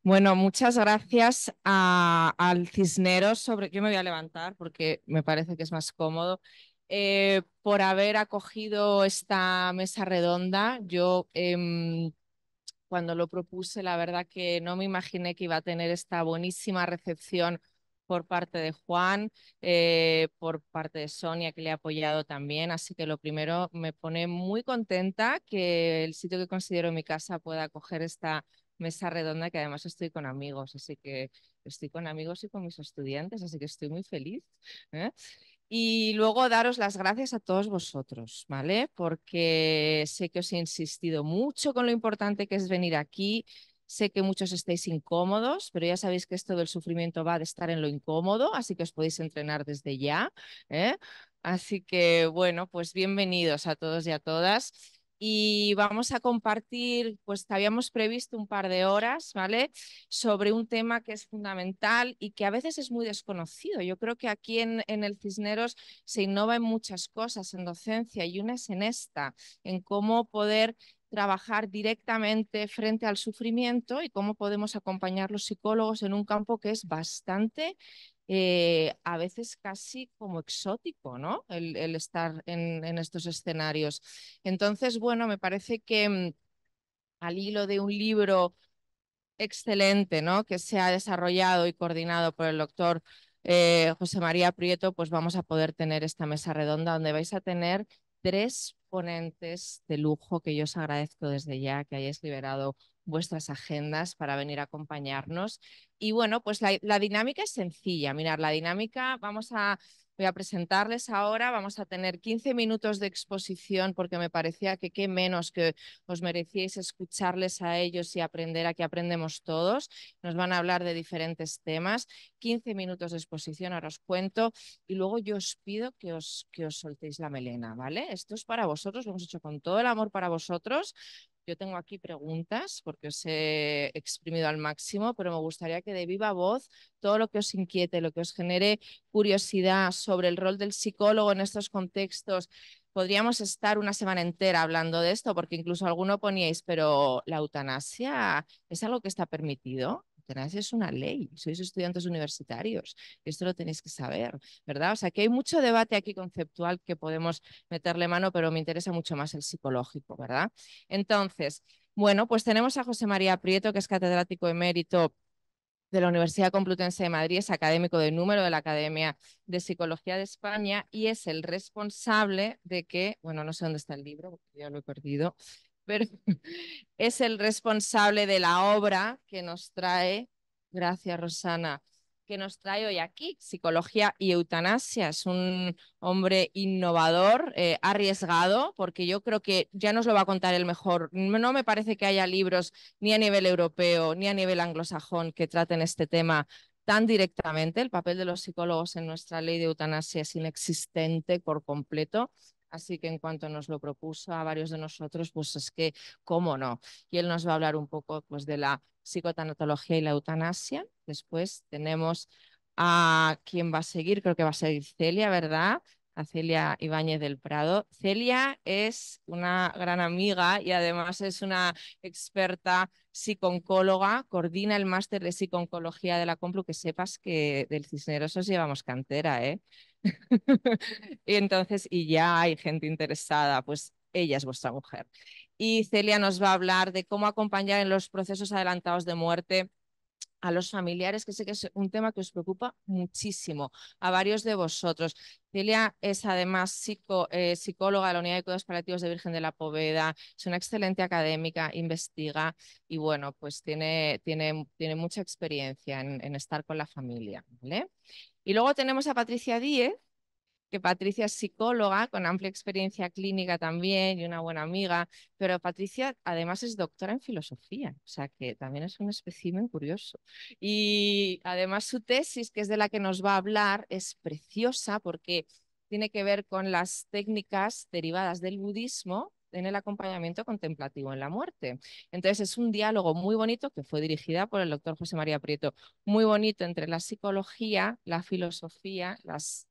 Bueno, muchas gracias al Cisneros sobre. Yo me voy a levantar porque me parece que es más cómodo. Por haber acogido esta mesa redonda. Yo cuando lo propuse, la verdad que no me imaginé que iba a tener esta buenísima recepción por parte de Juan, por parte de Sonia, que le ha apoyado también. Así que lo primero, me pone muy contenta que el sitio que considero mi casa pueda acoger esta mesa redonda, que además estoy con amigos, así que estoy con amigos y con mis estudiantes, así que estoy muy feliz. ¿Eh? Y luego daros las gracias a todos vosotros, ¿vale? Porque sé que os he insistido mucho con lo importante que es venir aquí. Sé que muchos estáis incómodos, pero ya sabéis que esto del sufrimiento va de estar en lo incómodo, así que os podéis entrenar desde ya, ¿eh? Así que, bueno, pues bienvenidos a todos y a todas. Y vamos a compartir, pues habíamos previsto un par de horas, ¿vale? Sobre un tema que es fundamental y que a veces es muy desconocido. Yo creo que aquí en el Cisneros se innova en muchas cosas en docencia y una es en esta, en cómo poder trabajar directamente frente al sufrimiento y cómo podemos acompañar los psicólogos en un campo que es bastante, a veces casi como exótico, ¿no? El estar en estos escenarios. Entonces, bueno, me parece que al hilo de un libro excelente, ¿no? Que se ha desarrollado y coordinado por el doctor José María Prieto, pues vamos a poder tener esta mesa redonda donde vais a tener tres ponentes de lujo que yo os agradezco desde ya que hayáis liberado vuestras agendas para venir a acompañarnos. Y bueno, pues la dinámica es sencilla. Mirad, la dinámica voy a presentarles ahora, vamos a tener 15 minutos de exposición porque me parecía que qué menos que os merecíais escucharles a ellos y aprender. Aquí aprendemos todos. Nos van a hablar de diferentes temas. 15 minutos de exposición, ahora os cuento. Y luego yo os pido que os soltéis la melena, ¿vale? Esto es para vosotros, lo hemos hecho con todo el amor para vosotros. Yo tengo aquí preguntas porque os he exprimido al máximo, pero me gustaría que de viva voz todo lo que os inquiete, lo que os genere curiosidad sobre el rol del psicólogo en estos contextos. Podríamos estar una semana entera hablando de esto, porque incluso alguno poníais, pero la eutanasia es algo que está permitido. La eutanasia es una ley, sois estudiantes universitarios, esto lo tenéis que saber, ¿verdad? O sea, que hay mucho debate aquí conceptual que podemos meterle mano, pero me interesa mucho más el psicológico, ¿verdad? Entonces, bueno, pues tenemos a José María Prieto, que es catedrático emérito de la Universidad Complutense de Madrid, es académico de número de la Academia de Psicología de España y es el responsable de que, bueno, no sé dónde está el libro, porque ya lo he perdido, pero es el responsable de la obra que nos trae, gracias Rosana, que nos trae hoy aquí, Psicología y Eutanasia. Es un hombre innovador, arriesgado, porque yo creo que ya nos lo va a contar el mejor. No me parece que haya libros ni a nivel europeo ni a nivel anglosajón que traten este tema tan directamente. El papel de los psicólogos en nuestra ley de eutanasia es inexistente por completo. Así que en cuanto nos lo propuso a varios de nosotros, pues es que, ¿cómo no? Y él nos va a hablar un poco pues, de la psicotanatología y la eutanasia. Después tenemos a quien va a seguir, creo que va a ser Celia, ¿verdad? A Celia Ibáñez del Prado. Celia es una gran amiga y además es una experta psico-oncóloga, coordina el máster de psico-oncología de la Complu, que sepas que del Cisneros os llevamos cantera, ¿eh? Y entonces, y ya hay gente interesada, pues ella es vuestra mujer. Y Celia nos va a hablar de cómo acompañar en los procesos adelantados de muerte a los familiares, que sé que es un tema que os preocupa muchísimo a varios de vosotros. Celia es además psicóloga de la Unidad de Cuidados Paliativos de Virgen de la Poveda, es una excelente académica, investiga y bueno, pues tiene mucha experiencia en estar con la familia, ¿vale? Y luego tenemos a Patricia Díez, que Patricia es psicóloga con amplia experiencia clínica también y una buena amiga, pero Patricia además es doctora en filosofía, o sea que también es un espécimen curioso. Y además su tesis, que es de la que nos va a hablar, es preciosa porque tiene que ver con las técnicas derivadas del budismo en el acompañamiento contemplativo en la muerte. Entonces es un diálogo muy bonito que fue dirigida por el doctor José María Prieto, muy bonito entre la psicología, la filosofía, las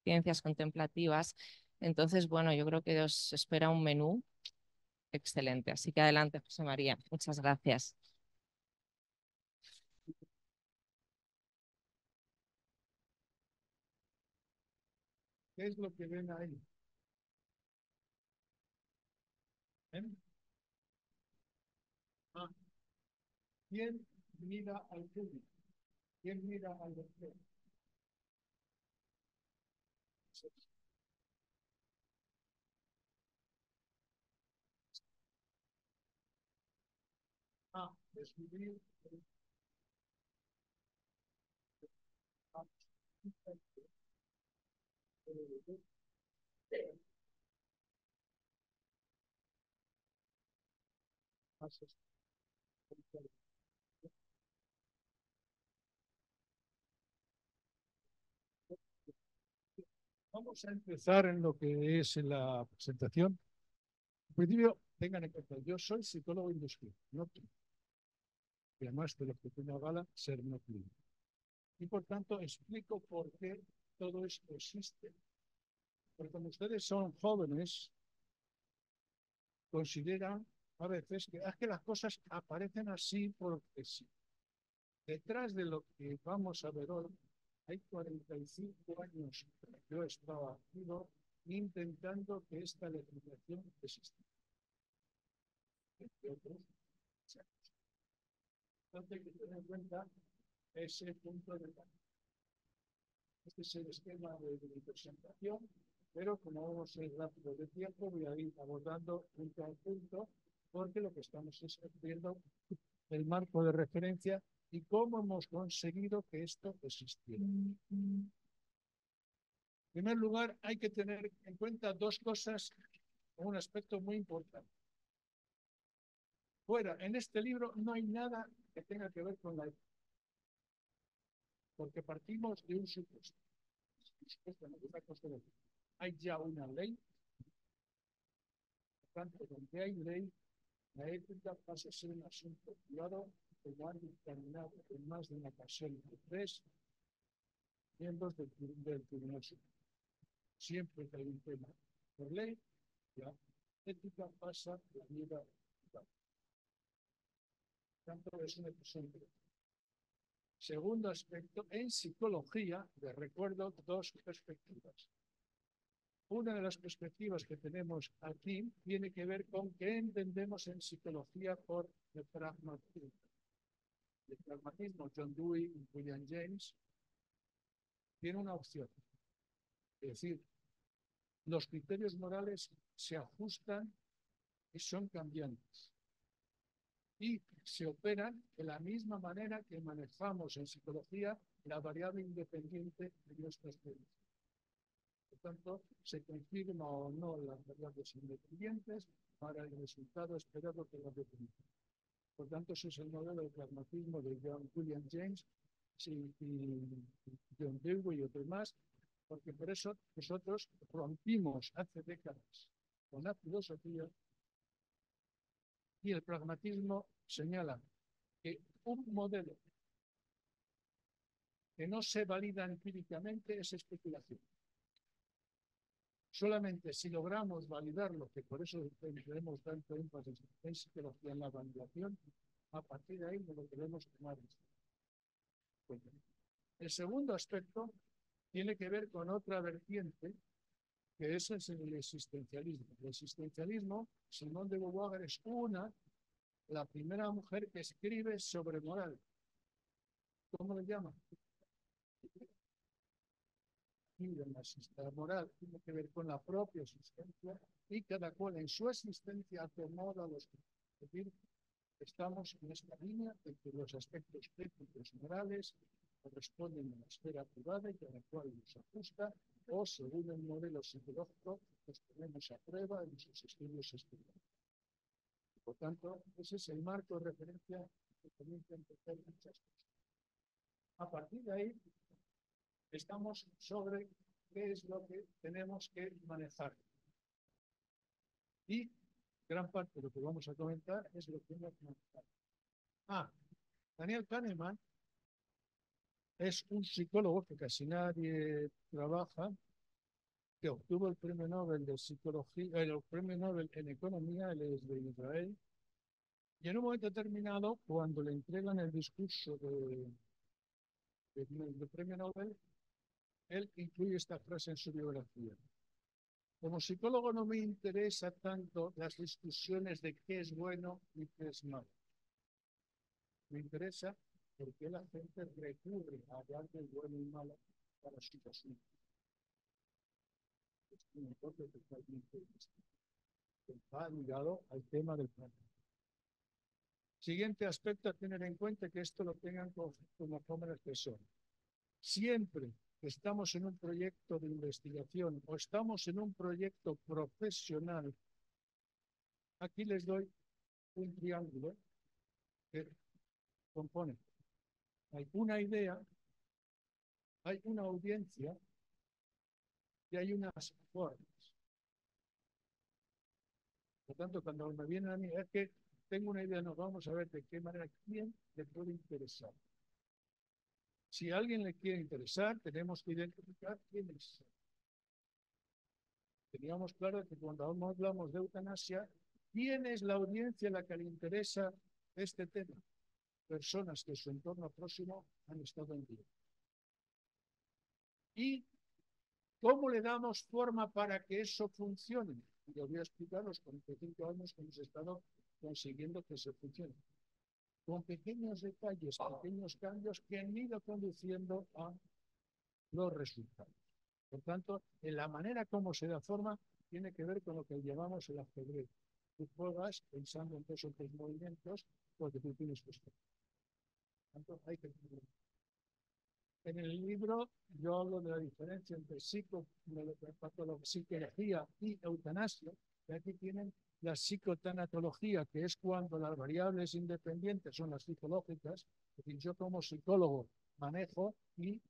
ciencias contemplativas. Entonces, bueno, yo creo que os espera un menú excelente. Así que adelante, José María. Muchas gracias. ¿Qué es lo que ven ahí? ¿Eh? Ah, ¿quién mira al público? ¿Quién mira al lector? Ah, descubrir. Vamos a empezar en lo que es la presentación. En principio, tengan en cuenta, yo soy psicólogo industrial, no clínico, y además de lo que tiene a gala ser no clínico. Y por tanto, explico por qué todo esto existe. Porque cuando ustedes son jóvenes, consideran a veces que las cosas aparecen así porque sí. Detrás de lo que vamos a ver hoy, hay 45 años que yo estaba activo intentando que esta legislación existiera, entre otros. Entonces hay que tener en cuenta ese punto de vista. Este es el esquema de presentación, pero como vamos a ir rápido de tiempo, voy a ir abordando punto a punto, porque lo que estamos es viendo el marco de referencia y cómo hemos conseguido que esto existiera. En primer lugar, hay que tener en cuenta dos cosas, un aspecto muy importante. Fuera, en este libro no hay nada que tenga que ver con la ética, porque partimos de un supuesto. Hay ya una ley, por tanto, donde hay ley, la ética pasa a ser un asunto privado, como han dictaminado en más de una ocasión tres miembros del Tribunal Supremo. Siempre que hay un tema por ley, la ética pasa a la vida privada. Por tanto, es una cuestión privada. Segundo aspecto, en psicología, les recuerdo dos perspectivas. Una de las perspectivas que tenemos aquí tiene que ver con qué entendemos en psicología por el pragmatismo. El pragmatismo, John Dewey y William James, tiene una opción. Es decir, los criterios morales se ajustan y son cambiantes. Y se operan de la misma manera que manejamos en psicología la variable independiente de nuestras creencias. Por tanto, se confirma o no las variables independientes para el resultado esperado que las definición. Por tanto, ese es el modelo de pragmatismo de William James y John Dewey y otros más, porque por eso nosotros rompimos hace décadas con la filosofía y el pragmatismo señala que un modelo que no se valida empíricamente es especulación. Solamente si logramos validarlo, que por eso tenemos tanto énfasis en psicología en la validación, a partir de ahí no lo queremos tomar. El segundo aspecto tiene que ver con otra vertiente, que es el existencialismo. El existencialismo, Simone de Beauvoir es la primera mujer que escribe sobre moral. ¿Cómo le llaman? La moral tiene que ver con la propia existencia y cada cual en su existencia acomoda los criterios. Es decir, estamos en esta línea de que los aspectos éticos morales corresponden a la esfera privada y cada cual los ajusta o según el modelo psicológico los ponemos a prueba en sus estudios espirituales. Por tanto, ese es el marco de referencia que comienza a empezar muchas cosas. A partir de ahí, estamos sobre qué es lo que tenemos que manejar. Y gran parte de lo que vamos a comentar es lo que hemos manejado. Daniel Kahneman es un psicólogo que casi nadie trabaja, que obtuvo el premio Nobel de Psicología, el premio Nobel en Economía, él es de Israel, y en un momento determinado, cuando le entregan el discurso de premio Nobel, él incluye esta frase en su biografía. Como psicólogo no me interesa tanto las discusiones de qué es bueno y qué es malo. Me interesa por qué la gente recurre a hablar del bueno y malo para su asuntos. Es un enfoque totalmente distinto. Va ligado al tema del plan. Siguiente aspecto a tener en cuenta, que esto lo tengan como reflexión. Siempre que estamos en un proyecto de investigación o estamos en un proyecto profesional, aquí les doy un triángulo que compone. Hay una idea, hay una audiencia y hay unas formas. Por tanto, cuando me vienen a mí, es que tengo una idea, nos vamos a ver de qué manera, quién le puede interesar. Si a alguien le quiere interesar, tenemos que identificar quién es. Teníamos claro que cuando hablamos de eutanasia, ¿quién es la audiencia a la que le interesa este tema? Personas que en su entorno próximo han estado en vida. ¿Y cómo le damos forma para que eso funcione? Y les voy a explicar los 45 años que hemos estado consiguiendo que se funcione. Con pequeños detalles, pequeños cambios que han ido conduciendo a los resultados. Por tanto, en la manera como se da forma, tiene que ver con lo que llamamos el ajedrez. Tú juegas pensando en 2 o 3 movimientos porque tú tienes que estar. Por tanto, hay que... En el libro yo hablo de la diferencia entre psicología y eutanasia, y aquí tienen la psicotanatología, que es cuando las variables independientes son las psicológicas, es decir, yo como psicólogo manejo y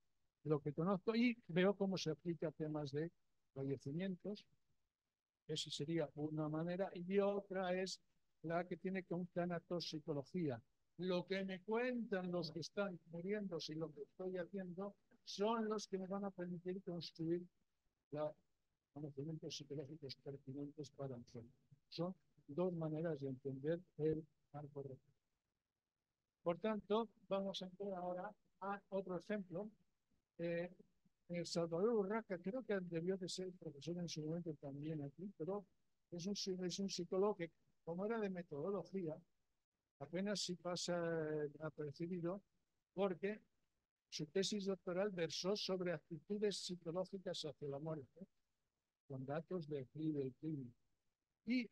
lo que conozco y veo cómo se aplica a temas de fallecimientos. Esa sería una manera. Y otra es la que tiene con tanatopsicología. Lo que me cuentan los que están muriendo y lo que estoy haciendo son los que me van a permitir construir los conocimientos psicológicos pertinentes para nosotros. Son 2 maneras de entender el marco de... Por tanto, vamos a entrar ahora a otro ejemplo. El Salvador Urraca, creo que debió de ser profesor en su momento también aquí, pero es un psicólogo que, como era de metodología, apenas si pasa apercibido, porque su tesis doctoral versó sobre actitudes psicológicas hacia la muerte, con datos de aquí del clínico. Y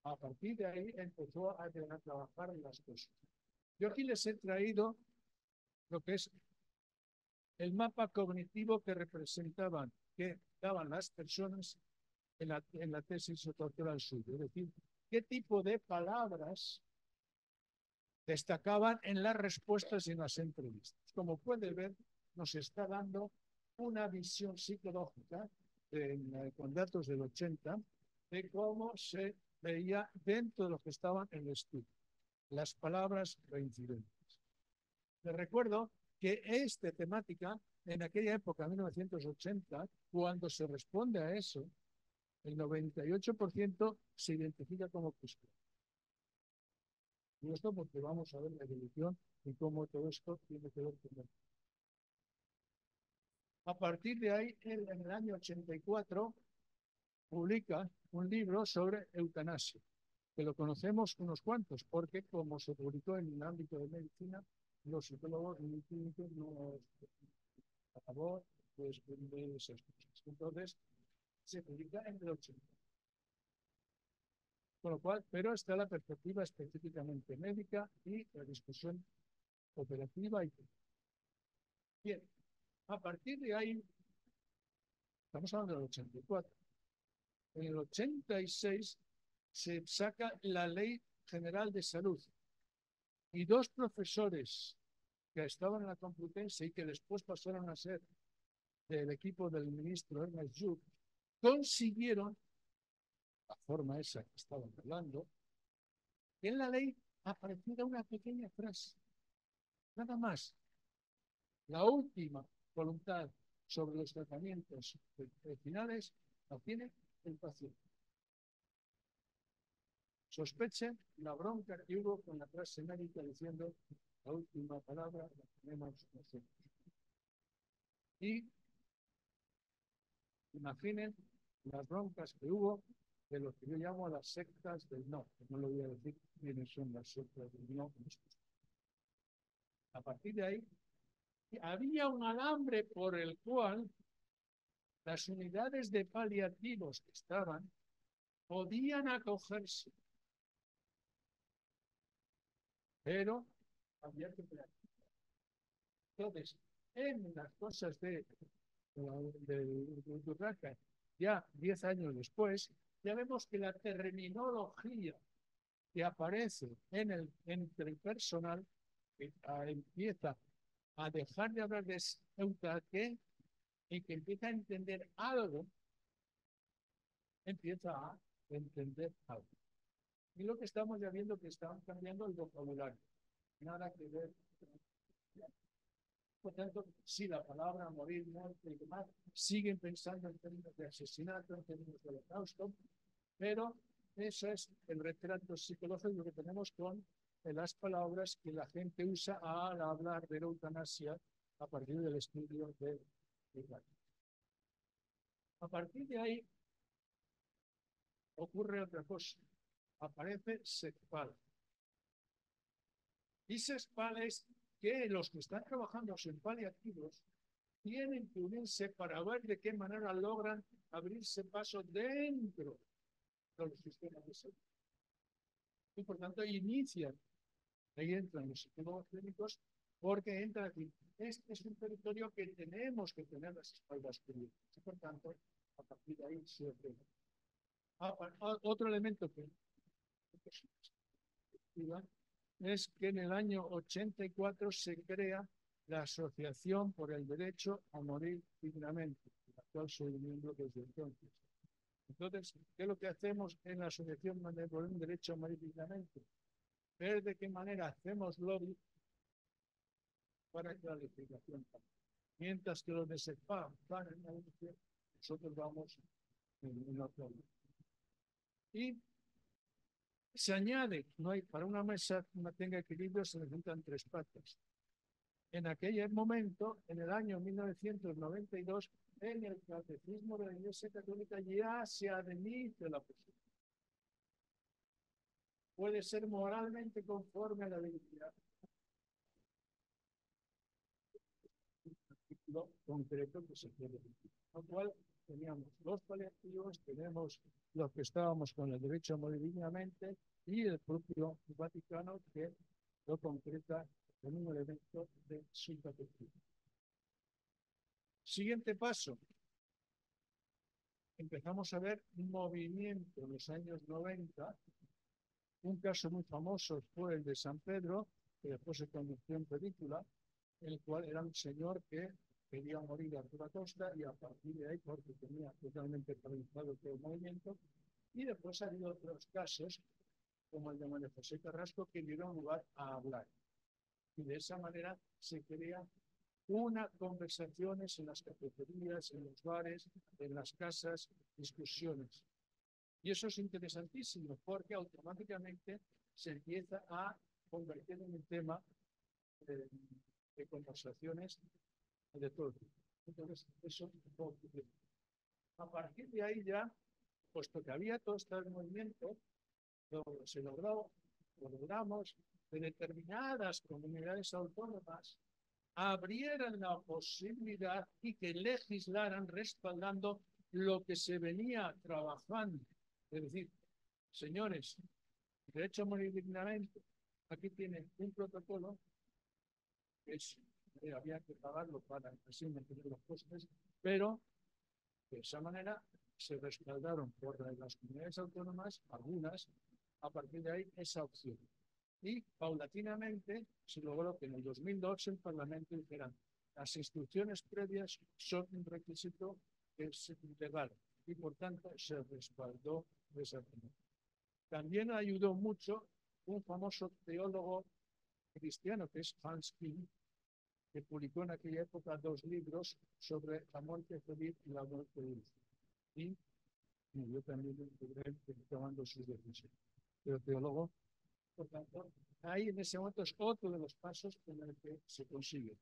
a partir de ahí empezó a trabajar en las cosas. Yo aquí les he traído lo que es el mapa cognitivo que representaban, que daban las personas en la tesis doctoral suya. Es decir, qué tipo de palabras destacaban en las respuestas y en las entrevistas. Como puede ver, nos está dando una visión psicológica con datos del 80 de cómo se veía dentro de lo que estaban en el estudio las palabras reincidentes. Les recuerdo que esta temática, en aquella época, 1980, cuando se responde a eso, el 98% se identifica como cristiano. Y esto porque vamos a ver la evolución y cómo todo esto tiene que ver con él. A partir de ahí, él en el año 84 publica un libro sobre eutanasia, que lo conocemos unos cuantos, porque como se publicó en el ámbito de medicina, los psicólogos y clínicos no a favor pues, de esas cosas. Entonces, se publica en el 80. Con lo cual, pero está la perspectiva específicamente médica y la discusión operativa. Bien, a partir de ahí, estamos hablando del 84. En el 86 se saca la Ley General de Salud y 2 profesores que estaban en la Complutense y que después pasaron a ser del equipo del ministro Ernest Lluch, consiguieron, la forma esa que estaban hablando, que en la ley apareciera una pequeña frase, nada más. La última voluntad sobre los tratamientos finales la tiene el paciente. Sospechen la bronca que hubo con la clase médica diciendo la última palabra la tenemos nosotros. Y Imaginen las broncas que hubo de lo que yo llamo las sectas del no. No lo voy a decir quiénes son las sectas del no. A partir de ahí, había un alambre por el cual las unidades de paliativos que estaban podían acogerse, pero había que practicar. Entonces, en las cosas de Urraca, ya 10 años después, ya vemos que la terminología que aparece entre el personal empieza a dejar de hablar de eutaque y que empieza a entender algo, empieza a entender algo. Y lo que estamos ya viendo que están cambiando el vocabulario. Nada que ver. Por tanto, sí, la palabra morir, muerte y demás, siguen pensando en términos de asesinato, en términos de holocausto, pero eso es el retrato psicológico que tenemos con las palabras que la gente usa al hablar de la eutanasia a partir del estudio de Italia. A partir de ahí ocurre otra cosa. Aparece SECPAL. Y SECPAL es que los que están trabajando en paliativos tienen que unirse para ver de qué manera logran abrirse paso dentro de los sistemas de salud. Y por tanto inician, ahí entran los psicólogos clínicos, porque entra aquí. Este es un territorio que tenemos que tener las espaldas cubiertas. Y por tanto, a partir de ahí se opera. Otro elemento que es que en el año 84 se crea la Asociación por el Derecho a Morir Dignamente, de la cual soy miembro desde entonces. Entonces, ¿qué es lo que hacemos en la Asociación por el Derecho a Morir Dignamente? Ver de qué manera hacemos lobby para que la legislación cambie. Mientras que los de SECPA van en la UCE, nosotros vamos en otro lado. Y se añade, no hay, para una mesa que tenga equilibrio se necesitan 3 patas. En aquel momento, en el año 1992, en el Catecismo de la Iglesia Católica ya se admite la posibilidad. Puede ser moralmente conforme a la dignidad. Lo concreto que se quiere decir. Lo cual teníamos los paliativos, tenemos los que estábamos con el derecho a morir dignamente y el propio Vaticano que lo concreta en un elemento de su catecismo. Siguiente paso. Empezamos a ver un movimiento en los años 90. Un caso muy famoso fue el de San Pedro, que después se convirtió en película, el cual era un señor que quería morir a toda costa y a partir de ahí, porque tenía totalmente paralizado todo el movimiento. Y después ha habido otros casos, como el de María José Carrasco, que dieron lugar a hablar. Y de esa manera se crean unas conversaciones en las cafeterías, en los bares, en las casas, discusiones. Y eso es interesantísimo porque automáticamente se empieza a convertir en un tema de conversaciones de todo tipo. Entonces, eso a partir de ahí ya, puesto que había todo este movimiento, se logramos que determinadas comunidades autónomas abrieran la posibilidad y que legislaran respaldando lo que se venía trabajando. Es decir, señores, derecho a morir dignamente, aquí tienen un protocolo que había que pagarlo para así mantener los costes, pero de esa manera se respaldaron por las comunidades autónomas, algunas, a partir de ahí esa opción. Y paulatinamente se logró que en el 2002 el Parlamento dijera las instrucciones previas son un requisito que es legal y por tanto se respaldó de esa manera. También ayudó mucho un famoso teólogo cristiano que es Hans Küng, que publicó en aquella época 2 libros sobre la muerte feliz y la muerte dulce. Y yo también estuve tomando sus decisiones. Pero teólogo, por tanto, ahí en ese momento es otro de los pasos en el que se consigue.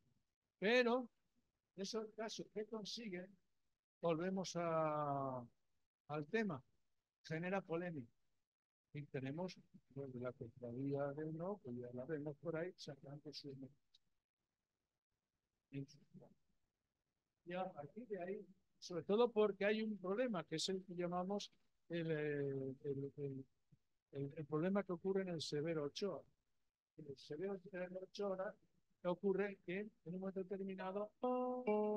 Pero esos casos que consiguen volvemos al tema, genera polémica. Y tenemos los de la cofradía de uno, pues ya la vemos por ahí, sacando sus y a partir de ahí, sobre todo porque hay un problema, que es el que llamamos el, el problema que ocurre en el Severo Ochoa. En el Severo Ochoa ocurre que en un momento determinado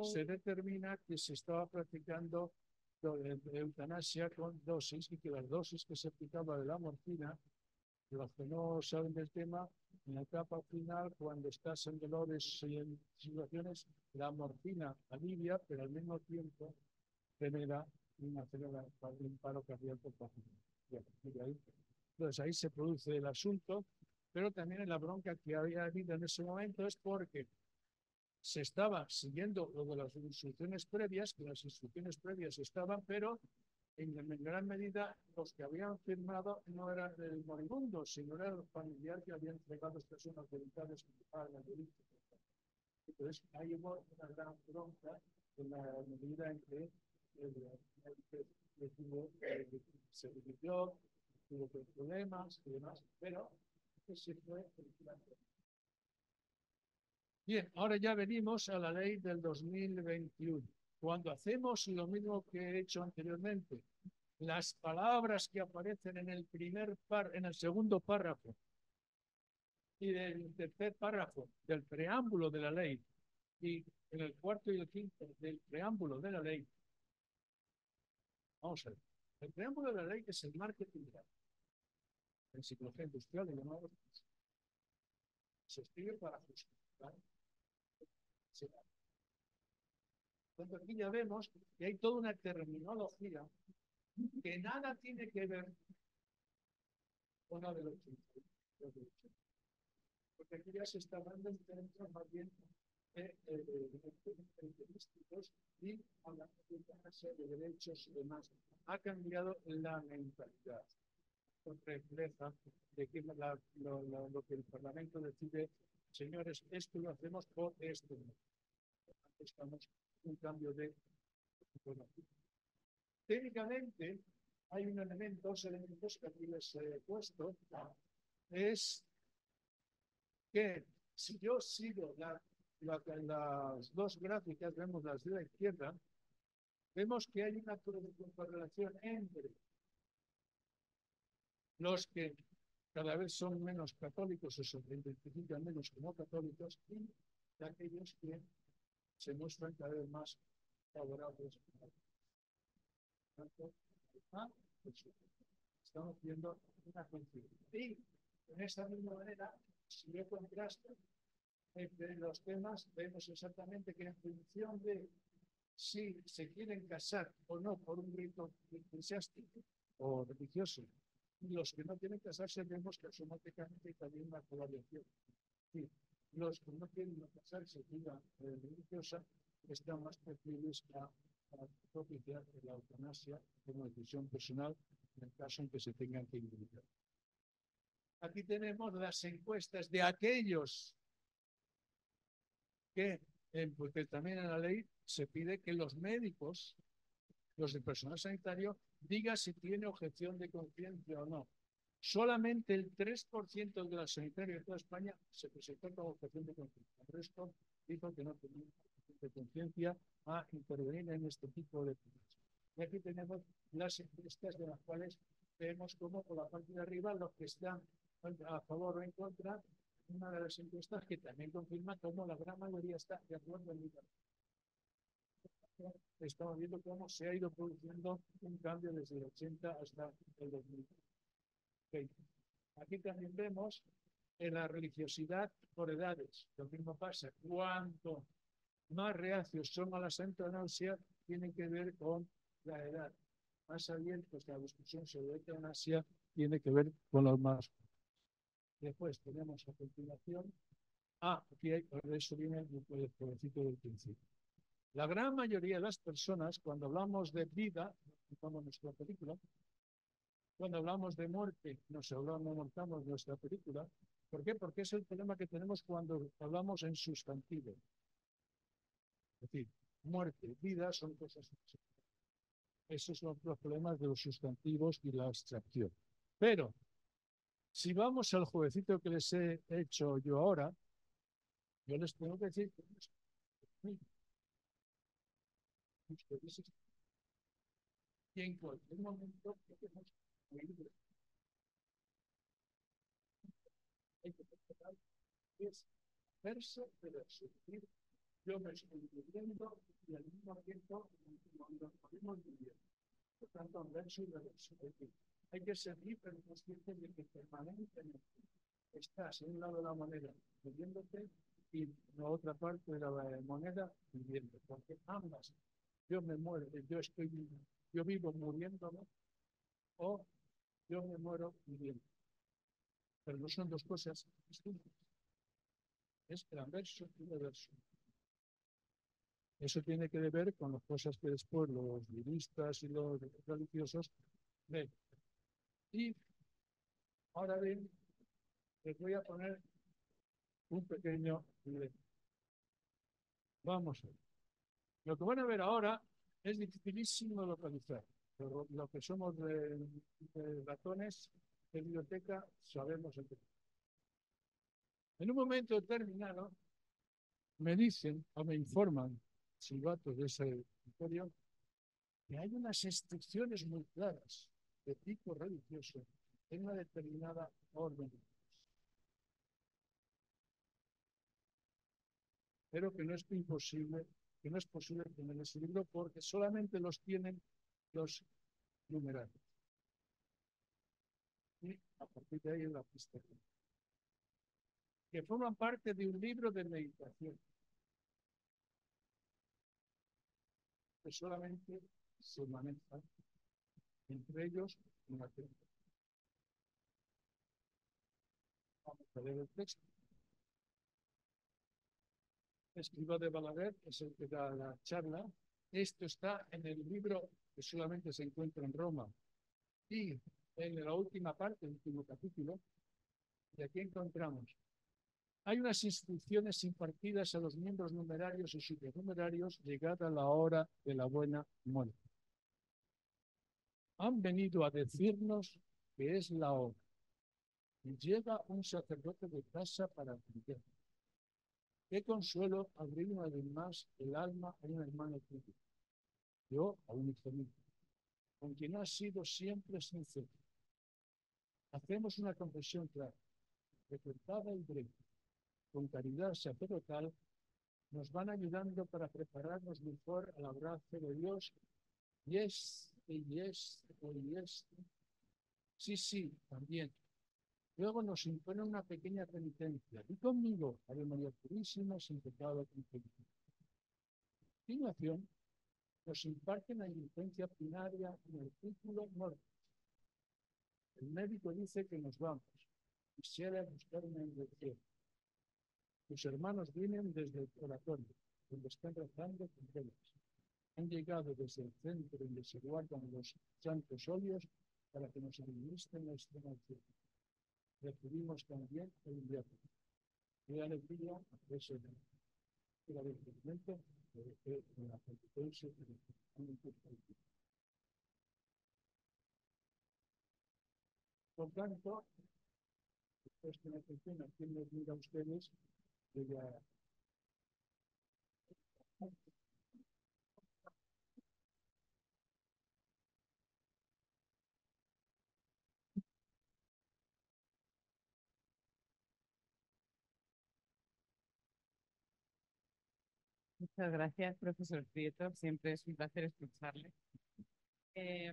se determina que se estaba practicando eutanasia con dosis y que las dosis que se aplicaba de la morfina, los que no saben del tema, en la etapa final, cuando estás en dolores y en situaciones, la morfina alivia, pero al mismo tiempo genera un paro cardíaco paciente. Entonces ahí se produce el asunto, pero también en la bronca que había habido en ese momento es porque se estaba siguiendo lo de las instrucciones previas, que las instrucciones previas estaban, pero en gran medida los que habían firmado no eran el moribundo, sino era el familiar que había entregado personas voluntarias para la delito. Entonces ahí hubo una gran bronca en la medida en que se dividió, tuvo problemas y demás, pero ese fue el plan. Bien, ahora ya venimos a la ley del 2021. Cuando hacemos lo mismo que he hecho anteriormente, las palabras que aparecen en en el segundo párrafo y del tercer párrafo del preámbulo de la ley y en el cuarto y el quinto del preámbulo de la ley, vamos a ver, el preámbulo de la ley es el marketing en psicología industrial, se escribe para justificar. Entonces aquí ya vemos que hay toda una terminología que nada tiene que ver con la de los derechos. Porque aquí ya se está dando en términos más bien estadísticos y hablando de una serie de derechos y demás. Ha cambiado la mentalidad. Refleja de que lo que el Parlamento decide, señores, esto lo hacemos por esto. Estamos en un cambio de información. Técnicamente, hay un elemento, dos elementos que aquí les he puesto, es que si yo sigo las dos gráficas, vemos las de la izquierda, vemos que hay una correlación entre los que cada vez son menos católicos o se identifican menos como católicos y de aquellos que se muestran cada vez más favorables a estamos viendo una coincidencia. Y de esta misma manera, si yo contrasto entre los temas, vemos exactamente que en función de si se quieren casar o no por un rito eclesiástico o religioso, y los que no quieren casarse vemos que automáticamente hay también una colaboración. Sí, los que no quieren casarse vida religiosa están más proclives a propiciar la eutanasia como decisión personal en el caso en que se tengan que involucrar. Aquí tenemos las encuestas de aquellos que, porque también en la ley se pide que los médicos, los del personal sanitario, diga si tiene objeción de conciencia o no. Solamente el 3% de los sanitarios de toda España se presentó con objeción de conciencia. El resto dijo que no tenía objeción de conciencia a intervenir en este tipo de cosas. Y aquí tenemos las encuestas de las cuales vemos cómo por la parte de arriba los que están a favor o en contra, una de las encuestas que también confirma cómo la gran mayoría está de acuerdo en libertad. Estamos viendo cómo se ha ido produciendo un cambio desde el 80 hasta el 2020. Aquí también vemos en la religiosidad por edades. Lo mismo pasa. Cuanto más reacios son a la eutanasia, tienen que ver con la edad. Más abiertos a la discusión sobre la eutanasia, tiene que ver con los más. Después tenemos a continuación. Aquí hay, por eso viene el pobrecito del principio. La gran mayoría de las personas, cuando hablamos de vida, como nuestra película, cuando hablamos de muerte, nos montamos nuestra película. ¿Por qué? Porque es el problema que tenemos cuando hablamos en sustantivo. Es decir, muerte, vida son cosas. Esos son los problemas de los sustantivos y la abstracción. Pero si vamos al jueguecito que les he hecho yo ahora, yo les tengo que decir que ustedes y en cualquier momento podemos oír, hay que preparar, es verso de verso. Es decir, yo me estoy viviendo y al mismo tiempo nos podemos vivir. Por tanto, un verso y reverso. Hay que ser pero consciente de que permanentemente estás en un lado de la moneda viviéndote y en la otra parte de la moneda viviendo. Porque ambas, yo me muero, yo vivo muriéndome o yo me muero viviendo. Pero no son dos cosas distintas. Es el anverso y el reverso. Eso tiene que ver con las cosas que después los budistas y los religiosos ven. Y ahora bien, les voy a poner un pequeño video. Vamos a ver. Lo que van a ver ahora es dificilísimo de localizar. Pero lo que somos de ratones de biblioteca sabemos el que. En un momento determinado me dicen o me informan silbatos de ese territorio que hay unas instrucciones muy claras de tipo religioso en una determinada orden, pero que no es imposible, que no es posible tener ese libro porque solamente los tienen los numerarios. Y a partir de ahí en la pista, que forman parte de un libro de meditación, que solamente se maneja entre ellos una técnica. Vamos a leer el texto. Escriba de Balaguer es el que da la charla. Esto está en el libro que solamente se encuentra en Roma. Y en la última parte, el último capítulo, y aquí encontramos, hay unas instrucciones impartidas a los miembros numerarios y supernumerarios llegada la hora de la buena muerte. Han venido a decirnos que es la hora. Y llega un sacerdote de casa para atender. Qué consuelo abrir una vez más el alma a un hermano tuyo, yo a un hijo mío, con quien has sido siempre sincero. Hacemos una confesión clara, reflectada y breve, con caridad sacerdotal, nos van ayudando para prepararnos mejor al abrazo de Dios. Yes, yes, yes. Sí, sí, también. Luego nos impone una pequeña penitencia. Y conmigo, Ave María Purísima, sin pecado concebido. A continuación, nos imparten la indulgencia primaria en el título norte. El médico dice que nos vamos. Quisiera buscarme en el cielo. Tus hermanos vienen desde el oratorio, donde están rezando con velas. Han llegado desde el centro donde se guardan los santos óleos para que nos administren la extremación. Recibimos también el invierno. Qué alegría a eso de el agradecimiento de la competencia de por tanto, después de una atención a quien nos mira a ustedes, Muchas gracias, profesor Prieto. Siempre es un placer escucharle. Eh,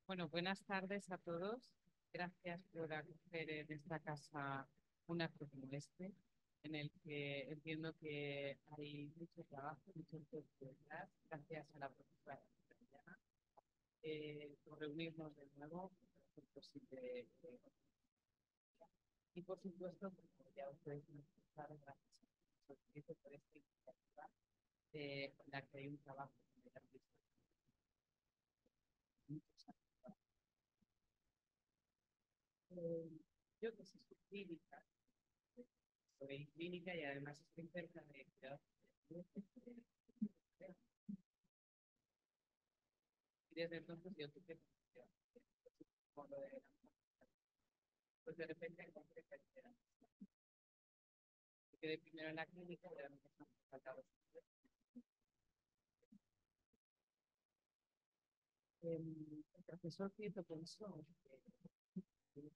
bueno, buenas tardes a todos. Gracias por acoger en esta casa un acto como este, en el que entiendo que hay mucho trabajo, mucho esfuerzo detrás. Gracias a la profesora por reunirnos de nuevo. Por posible, y por supuesto, como ya ustedes me expresaron, gracias a profesor Prieto por esta iniciativa en la que hay un trabajo de la yo que soy clínica, soy clínica y además estoy cerca de cuidados. Y desde entonces yo tuve por lo de pues de repente encontré que quedé primero en la clínica y ahora me están faltando. El profesor Prieto pensó que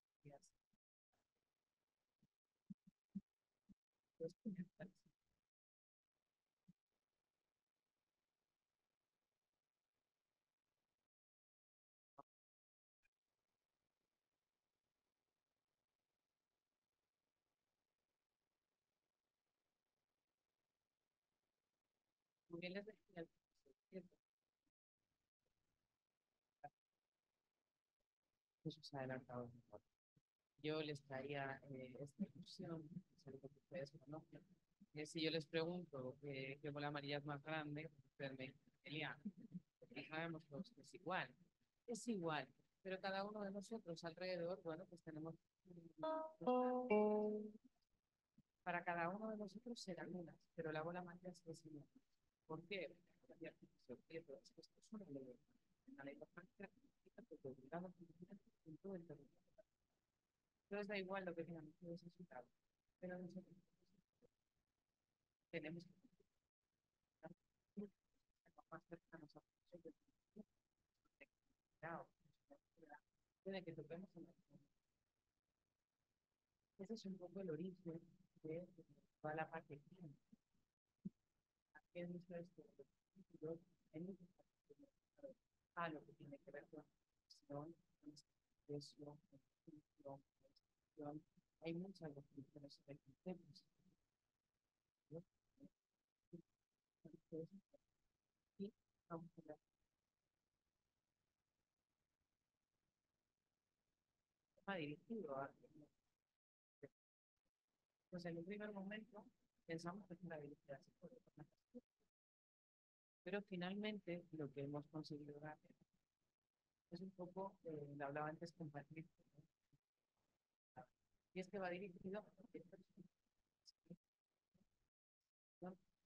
muy bien les decía al profesor Prieto, eso se ha adelantado. Yo les traía esta ilusión, que es algo que ustedes conocen. Si yo les pregunto qué bola amarilla es más grande, ustedes me dicen, y sabemos todos que es igual, pero cada uno de nosotros alrededor, bueno, pues tenemos, para cada uno de nosotros serán unas, pero la bola amarilla es igual. ¿Por qué? Porque esto es una ley. La ley orgánica significa que te obligan a cumplir en todo el territorio. Entonces da igual lo que tengan ustedes en su lado, pero nosotros tenemos que estar más cercanos a nosotros. Puede que toquemos en ese es un poco el origen de toda la parte clínica. Aquí en nuestro estudio, en lo que tiene que ver con expresión, hay muchas definiciones de conceptos. Y vamos a ver tema dirigido a pues en un primer momento pensamos que es una habilidad psicológica, pero finalmente lo que hemos conseguido dar es un poco, lo hablaba antes, compartir. Y es que va dirigido a cualquier persona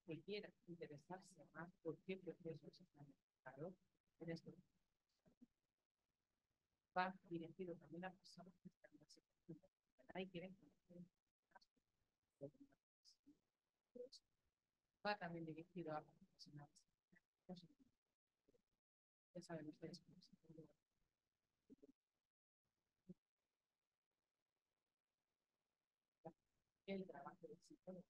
que quiera interesarse más por qué procesos están implicados en esto. Va dirigido también a personas que están en la situación y quieren conocer más. Va también dirigido a profesionales. Ya saben ustedes cómo se puede el trabajo del psicólogo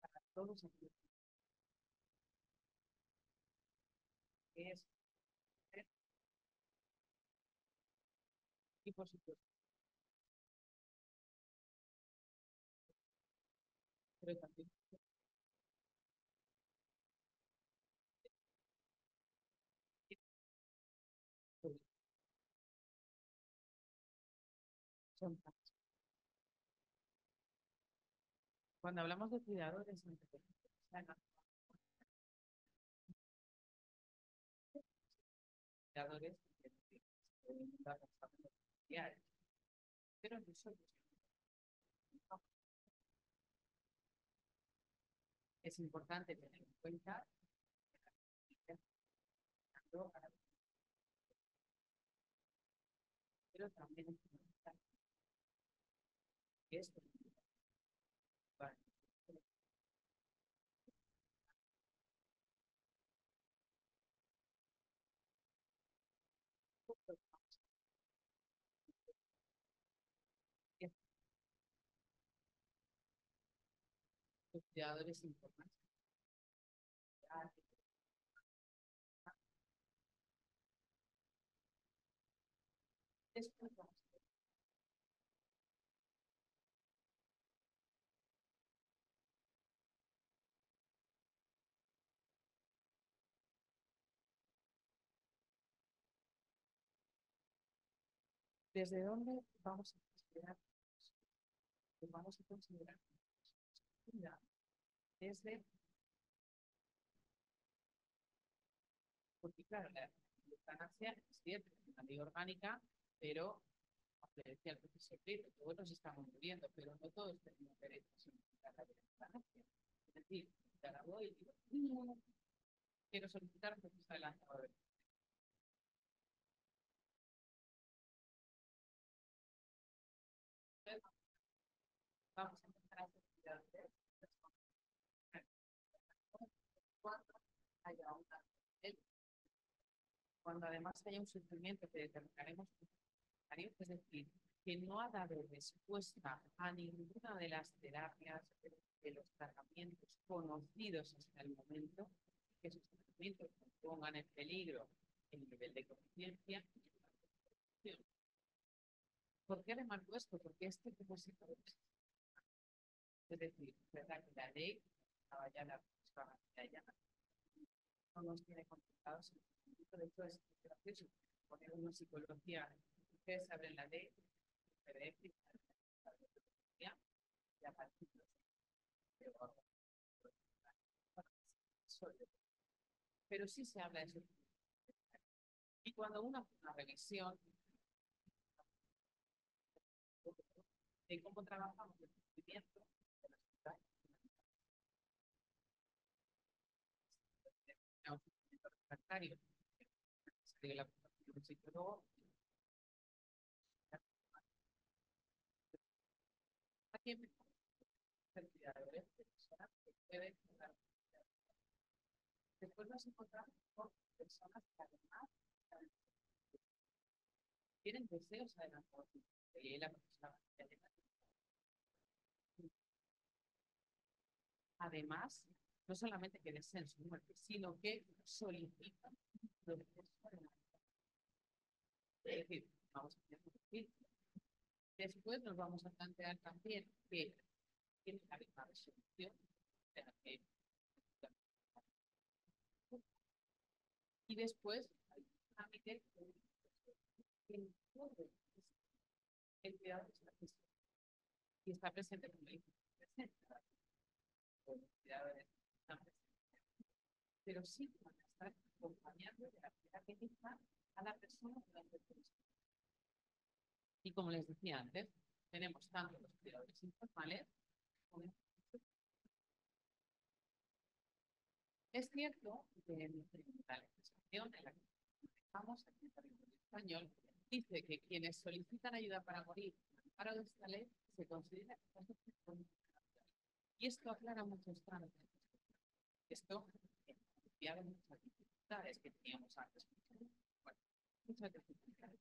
para todos aquellos que es y por supuesto, pero también son cuando hablamos de cuidadores, cuidadores pero nosotros es importante tener en cuenta pero también es fundamental que esto los cuidadores importantes. Después vamos a ver. ¿Desde dónde vamos a considerar? Pues vamos a considerar desde, porque claro, la eutanasia es cierto, es una ley orgánica, pero como le decía el profesor Prieto, todos nos estamos muriendo, pero no todos tenemos derecho a solicitar la eutanasia. Es decir, ya la voy y digo, Quiero solicitar permiso adelantado. Vamos a empezar a hacer actividades cuando haya una cuando además haya un sufrimiento que determinaremos, es decir, que no ha dado respuesta a ninguna de las terapias, de los tratamientos conocidos hasta el momento, que esos tratamientos pongan en peligro el nivel de conciencia. ¿Por qué remarco esto? Porque este propósito es decir, ¿verdad? Que la ley estaba ya no nos tiene controlados en el momento de todo esto. Poner una psicología, ustedes saben la ley, PDF, y a partir de pero sí se habla de eso. Y cuando uno hace una revisión de cómo trabajamos el sufrimiento de la sociedad, un sufrimiento refractario, de la un psicólogo, aquí empezamos cantidad de personas que pueden jugar. Después nos encontramos con personas que además tienen deseos adelantados. Y la persona además, no solamente que deseen su muerte, sino que solicitan procesos adelantados. Es decir, vamos a hacer un filtro. Después nos vamos a plantear también que tiene que haber una resolución de la que y después hay un trámite que todo el cuidado está presente y está presente como dice, presente los cuidadores están presentes, pero sí van a estar acompañando de la manera que necesita a la persona durante el proceso. Y como les decía antes, tenemos tanto los cuidadores informales como. Es cierto que en la legislación en la que manejamos aquí en el territorio español dice que quienes solicitan ayuda para morir para esta ley se considera que y esto aclara muchos trámites. Esto cambiaba muchas dificultades que teníamos antes. Bueno, muchas dificultades.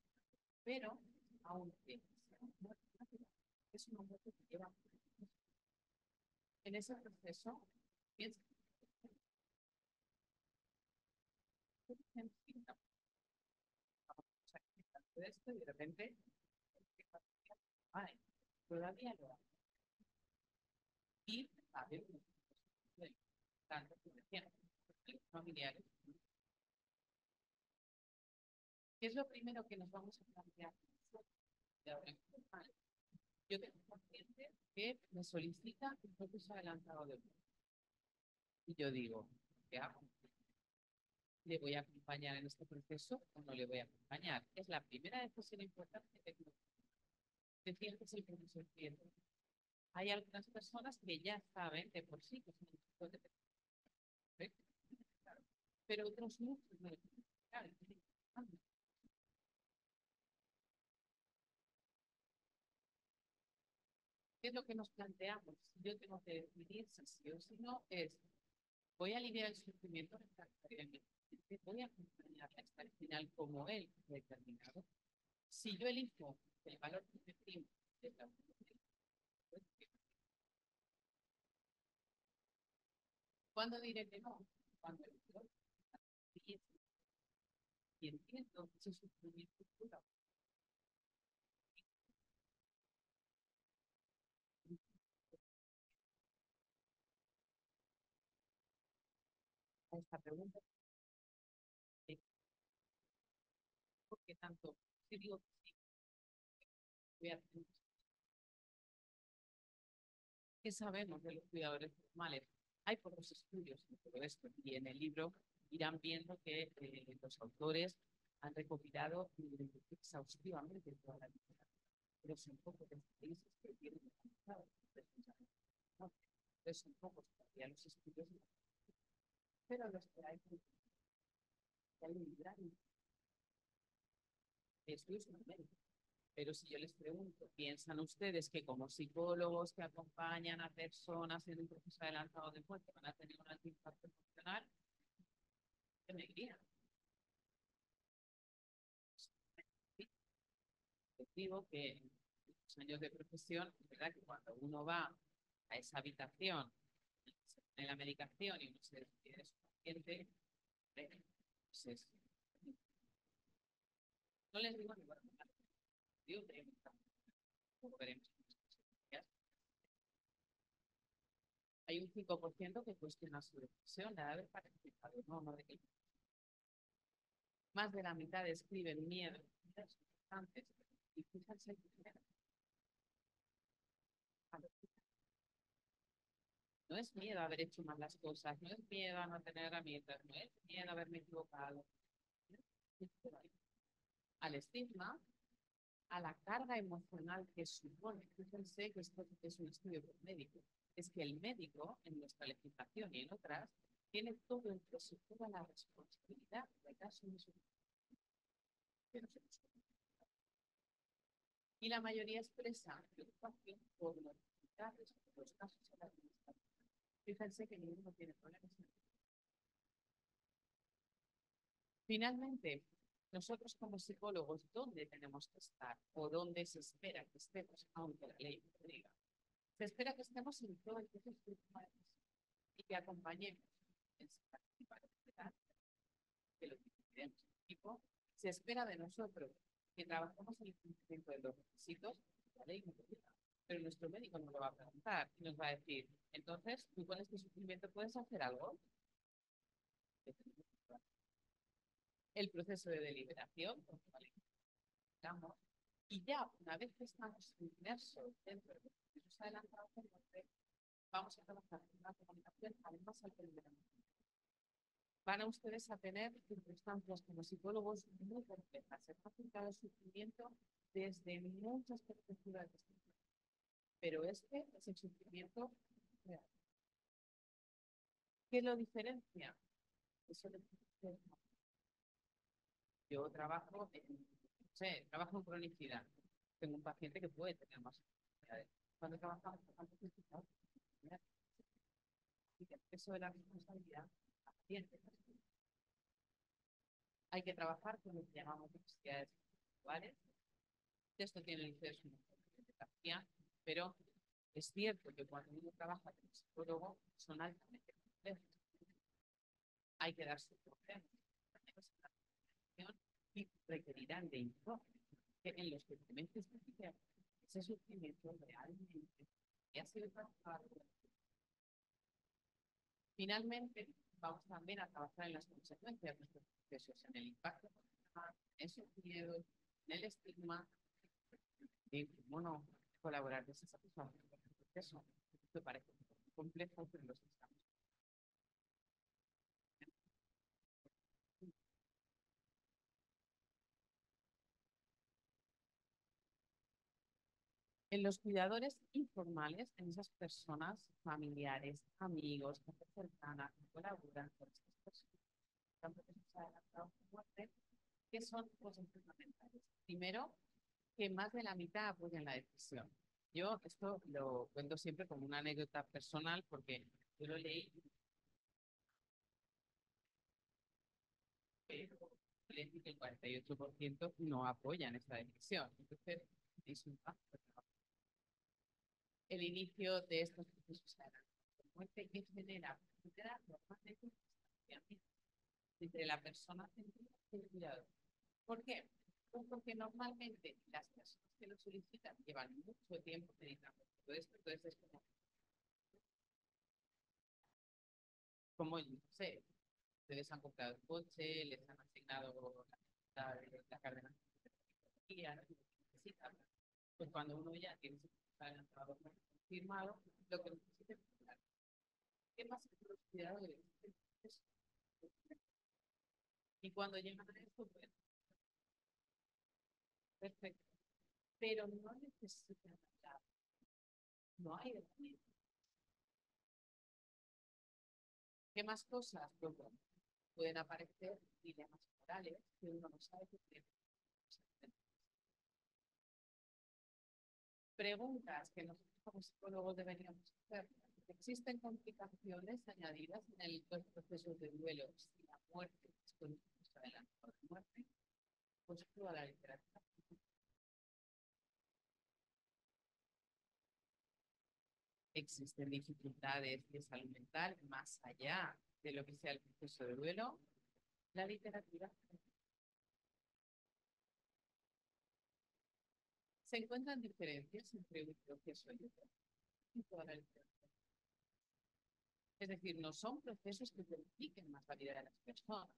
Pero, aunque es una muerte que lleva en ese proceso, piensa de esto y de repente ay, todavía lo hace. Y a ver, tanto como decían, familiares. ¿Qué es lo primero que nos vamos a plantear? Yo tengo un paciente que me solicita un proceso adelantado de muerte. Y yo digo, ¿qué hago? ¿Le voy a acompañar en este proceso o no le voy a acompañar? Es la primera decisión importante que tengo. Decir que es el proceso del cliente. Hay algunas personas que ya saben de por sí que son un de pero otros muchos no. ¿Qué es lo que nos planteamos? Si yo tengo que decidir si sí o si no, es voy a aliviar el sufrimiento refractario, voy a acompañarla hasta el final como él determinado. Si yo elijo el valor subjetivo de la ¿cuándo diré que no? Cuando el valor y entiendo que ese sufrimiento es puro. A esta pregunta, ¿por qué tanto? Si digo que sí, voy a hacer. ¿Qué sabemos de los cuidadores normales? Hay pocos estudios en todo esto y en el libro irán viendo que los autores han recopilado exhaustivamente toda la literatura, pero son pocos los países que tienen documentado. Entonces son pocos todavía los estudios, pero los que hay que hay un gran... Esto es un médico. Pero si yo les pregunto, ¿piensan ustedes que como psicólogos que acompañan a personas en un proceso adelantado de muerte van a tener un alto impacto emocional? ¿Qué me dirían? Sí, les digo que en los años de profesión, es verdad que cuando uno va a esa habitación, se pone la medicación y uno se despide de su paciente, pues no les digo ni bueno, digo que veremos. Hay un 5% que cuestiona su decisión de haber participado, no de que más de la mitad describen miedo antes y fíjense no es miedo a haber hecho mal las cosas, no es miedo a no tener herramientas, no es miedo a haberme equivocado, al estigma, a la carga emocional que supone. Fíjense que esto es un estudio por médico. Es que el médico, en nuestra legislación y en otras, tiene todo el peso, toda la responsabilidad de caso de su y la mayoría expresa preocupación por los resultados de los casos en la administración. Fíjense que ninguno tiene problemas. Finalmente, nosotros como psicólogos, ¿dónde tenemos que estar? ¿O dónde se espera que estemos, aunque la ley lo diga? Se espera que estemos en todo el proceso y que acompañemos en participar de lo que queremos en equipo. Se espera de nosotros que trabajemos en el cumplimiento de los requisitos, la ley no lo diga. Pero nuestro médico nos lo va a preguntar y nos va a decir, entonces, ¿tú con este sufrimiento puedes hacer algo? El proceso de deliberación, y ya una vez que estamos inmersos dentro de los procesos adelantados, vamos a trabajar en una comunicación además al deliberación. Van a ustedes a tener circunstancias como psicólogos muy complejas. Se ha afectado el sufrimiento desde muchas perspectivas distintas. Pero este es el sufrimiento real. ¿Qué lo diferencia? Eso lo diferencia. Yo trabajo trabajo en cronicidad. Tengo un paciente que puede tener más enfermedades. Cuando trabajamos con pacientes, eso de la responsabilidad paciente. Hay que trabajar con lo que llamamos necesidades individuales. Esto tiene el de terapia, pero es cierto que cuando uno trabaja con psicólogo son altamente complejos. Hay que darse problemas y requerirán de informes en los que realmente se ese sufrimiento realmente ha sido trabajado. Finalmente, vamos también a trabajar en las consecuencias de nuestros procesos, en el impacto en sus miedos, en el estigma, y cómo no colaborar de esa satisfacción con el proceso. Esto parece complejo, pero los estamos. En los cuidadores informales, en esas personas familiares, amigos, gente cercana, que colaboran con estas personas, tanto que se ha adelantado su muerte, que son cosas fundamentales. Primero, que más de la mitad apoyan la decisión. Yo esto lo cuento siempre como una anécdota personal porque yo lo leí, pero leí que el 48% no apoyan esta decisión. Entonces, es un impacto. El inicio de estos procesos de muerte que genera normalmente entre la persona centrada y el cuidador. ¿Por qué? Pues porque normalmente las personas que lo solicitan llevan mucho tiempo meditando todo esto, entonces es como no sé, ustedes han comprado el coche, les han asignado la carga de energía, ¿no? Necesitan. Pues cuando uno ya tiene su adelantado firmado, lo que necesita es ¿qué pasa con los cuidadores? Y cuando llegan a esto, pues, perfecto. Pero no necesitan nada. No hay herramientas. ¿Qué más cosas? Pues, bueno, pueden aparecer dilemas morales que uno no sabe qué tiene. Preguntas que nosotros como psicólogos deberíamos hacer. ¿Existen complicaciones añadidas en el proceso de duelo si la muerte es con un proceso adelantado de muerte? Pues toda la literatura. Existen dificultades de salud mental más allá de lo que sea el proceso de duelo. La literatura. Se encuentran diferencias entre un proceso y otro en toda la literatura. Es decir, no son procesos que compliquen más la vida de las personas,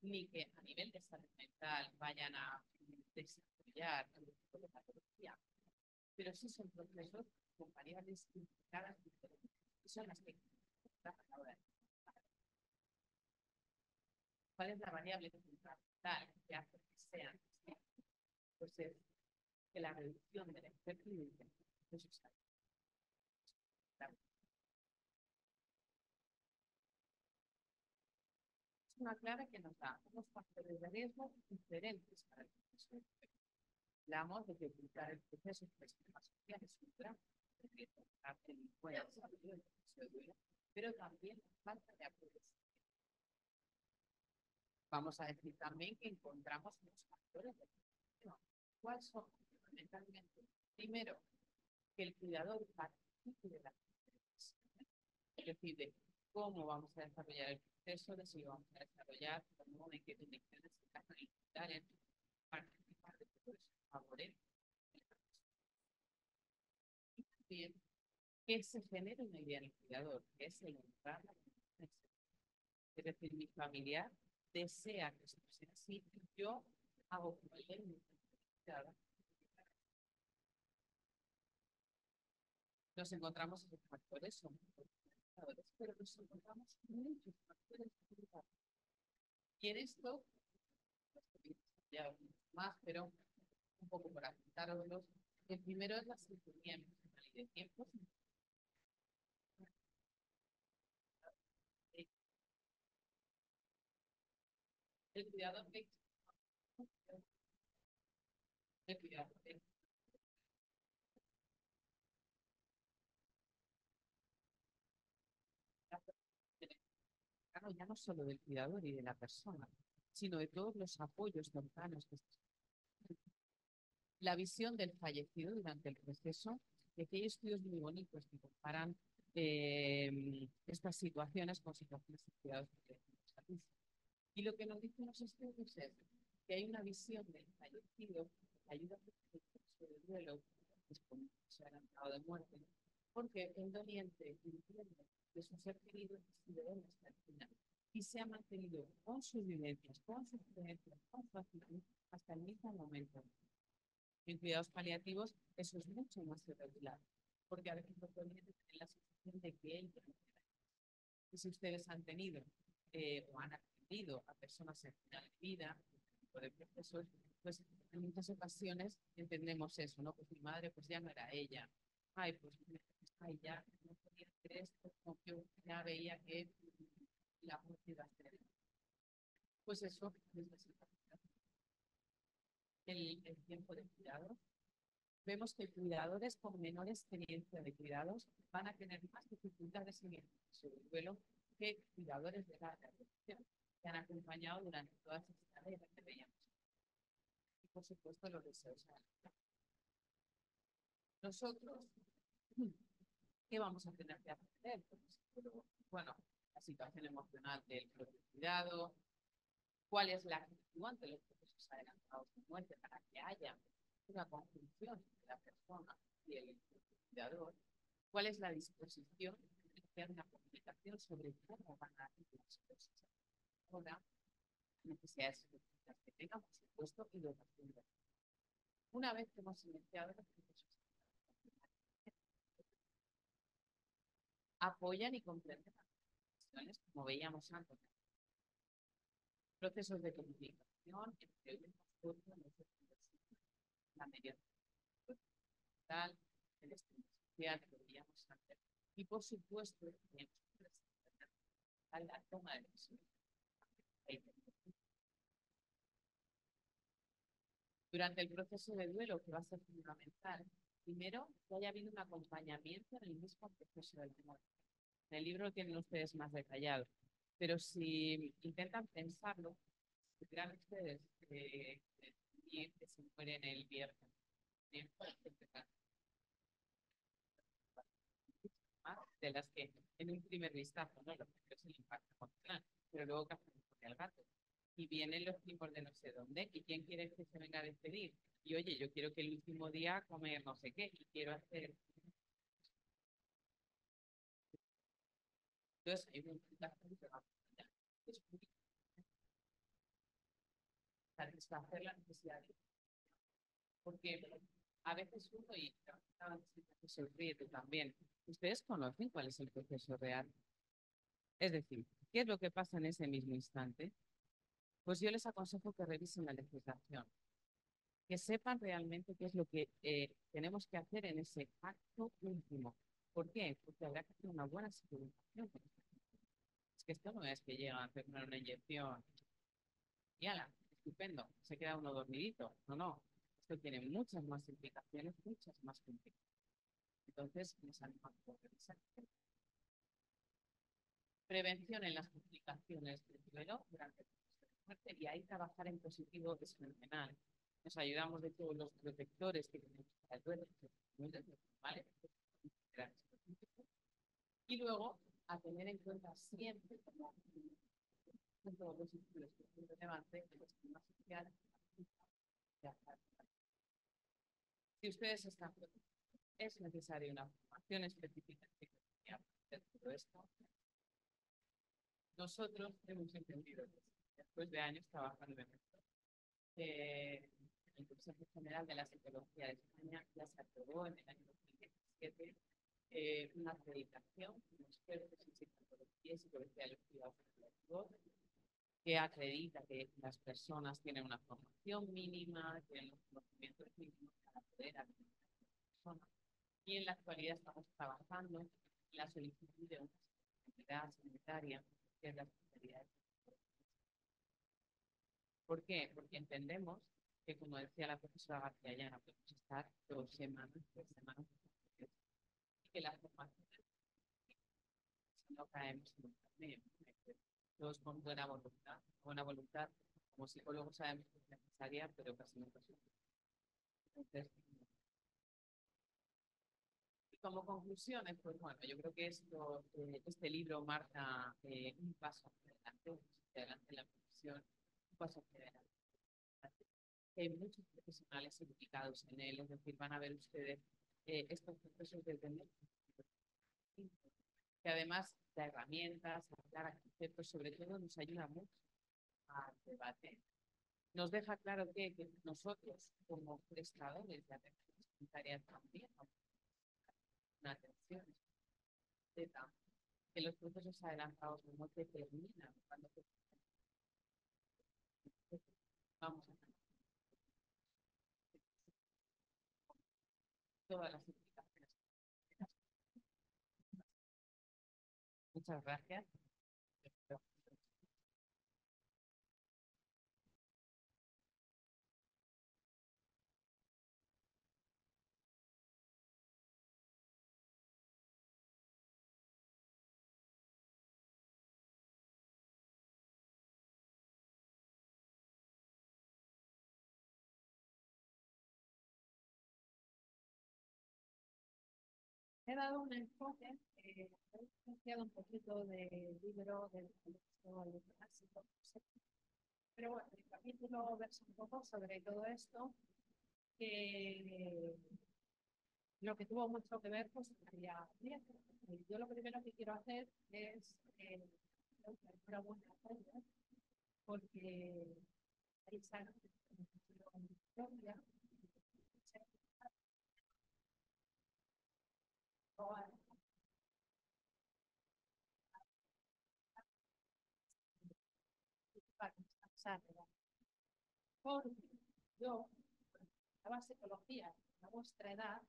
ni que a nivel de salud mental vayan a desarrollar algún tipo de patología, pero sí son procesos con variables implicadas diferentes, y son las que a la hora de ¿cuál es la variable fundamental que hace que sean distintos? Pues es que la reducción de la incertidumbre es una clave que nos da unos factores de riesgo diferentes para el proceso. Hablamos de que ocultar el proceso de sistemas sociales es un gran riesgo para la delincuencia, pero también la falta de apoyo. Vamos a decir también que encontramos unos factores de riesgo. ¿Cuáles son? Fundamentalmente, primero, que el cuidador participe de la es decir, de cómo vamos a desarrollar el proceso, de si lo vamos a desarrollar, cómo, en qué condiciones se van a necesitar, participar de todo eso, favorecer el proceso. Y también que se genere una idea en el cuidador, que es el honrar la voluntad. Es decir, mi familiar desea que esto sea así, y yo hago como él me cuidado. Nos encontramos esos factores, son pero nos encontramos muchos factores y en esto ya más, pero un poco para apuntaroslos. El primero es la sintonía emocional y de tiempos. El cuidador de el cuidador de ya no solo del cuidador y de la persona, sino de todos los apoyos cercanos que la visión del fallecido durante el proceso, y aquí hay estudios muy bonitos que comparan estas situaciones con situaciones de cuidados paliativos. Y lo que nos dicen los estudios es que hay una visión del fallecido que ayuda a el proceso de duelo después de adelantado de muerte, porque el doliente entiende que su ser querido es de hasta el final y se ha mantenido con sus vivencias, con sus creencias, con su actitud hasta el mismo momento. En cuidados paliativos eso es mucho más irregular, porque a veces los dolientes tienen la sensación de que ellos no quedan. Y si ustedes han tenido o han atendido a personas en final de vida, tipo de procesos, pues en muchas ocasiones entendemos eso, ¿no? Pues mi madre pues ya no era ella. Ay, pues ay, ya no podía hacer esto, como que ya veía que la muerte iba a ser. Pues eso necesita el tiempo de cuidado. Vemos que cuidadores con menor experiencia de cuidados van a tener más dificultades en el proceso de duelo que cuidadores de larga duración que han acompañado durante todas estas tareas que veíamos. Y por supuesto los deseos. Nosotros, ¿qué vamos a tener que aprender? Bueno, la situación emocional del propio cuidado, cuál es la actitud ante los procesos adelantados de muerte para que haya una conjunción entre la persona y el cuidador, cuál es la disposición de hacer una comunicación sobre cómo van a ir las cosas. Ahora, necesidades específicas que tengan, por supuesto, y lo que una vez que hemos iniciado los procesos, apoyan y comprenden las situaciones, como veíamos antes. Procesos de comunicación entre la mediación social, el estudio social que veíamos antes. Y por supuesto, tenemos que presentar a la toma de decisiones. Durante el proceso de duelo, que va a ser fundamental, primero, que haya habido un acompañamiento en el mismo proceso del duelo. En el libro lo tienen ustedes más detallado, pero si intentan pensarlo, dirán ustedes que se mueren el viernes, de las que en un primer vistazo, ¿no? Lo primero es el impacto emocional, pero luego que hacemos con el gato. Y vienen los tipos de no sé dónde, y quién quiere que se venga a despedir. Y oye, yo quiero que el último día comer no sé qué, y quiero hacer. Entonces, hay una implicación que va a satisfacer las necesidades. Porque a veces uno, y se ríe también, ustedes conocen cuál es el proceso real. Es decir, ¿qué es lo que pasa en ese mismo instante? Pues yo les aconsejo que revisen la legislación, que sepan realmente qué es lo que tenemos que hacer en ese acto último. ¿Por qué? Porque habrá que hacer una buena seguridad. Es que esto no es que llegan a hacer una inyección y ala, estupendo, se queda uno dormidito. No, no. Esto tiene muchas más implicaciones, muchas más complicaciones. Entonces, les animo a revisar. Prevención en las complicaciones del duelo durante el proceso de muerte, y ahí trabajar en positivo es fenomenal. Nos ayudamos de todos los protectores que tenemos para el duelo, ¿vale? Y luego a tener en cuenta siempre, como en todos los estudios que es relevante, el esquema social. Si ustedes están, es necesaria una formación específica de todo esto. Nosotros hemos entendido, después de años trabajando en esto, el Consejo General de la Psicología de España ya se aprobó en el año 2017 una acreditación como expertos en psicología y psicología de los cuidados paliativos, que acredita que las personas tienen una formación mínima, tienen los conocimientos mínimos para poder atender a las personas. Y en la actualidad estamos trabajando en la solicitud de una especialidad sanitaria, que es la especialidad. ¿Por qué? Porque entendemos que, como decía la profesora García Llana, podemos estar 2 semanas, 3 semanas, y que la formación no caemos en un camino. Todos con buena voluntad, como psicólogos sabemos que es necesaria, pero casi nunca es suficiente. Entonces, como conclusiones, pues bueno, yo creo que este libro marca un paso hacia adelante en la profesión, un paso hacia adelante. Hay muchos profesionales implicados en él, es decir, van a ver ustedes estos procesos de tendencia, que además da herramientas, aclara conceptos, sobre todo nos ayuda mucho al debate. Nos deja claro que nosotros, como prestadores de atención sanitaria, también una atención que los procesos adelantados de muerte terminan cuando vamos a todas las implicaciones. Muchas gracias. He dado un enfoque, he estudiado un poquito del libro del clásico, pero bueno, el capítulo versa un poco sobre todo esto, que lo que tuvo mucho que ver pues sería bien. Yo lo primero que quiero hacer es una buena historia, porque hay sanas historia. Porque yo, la psicología a vuestra edad,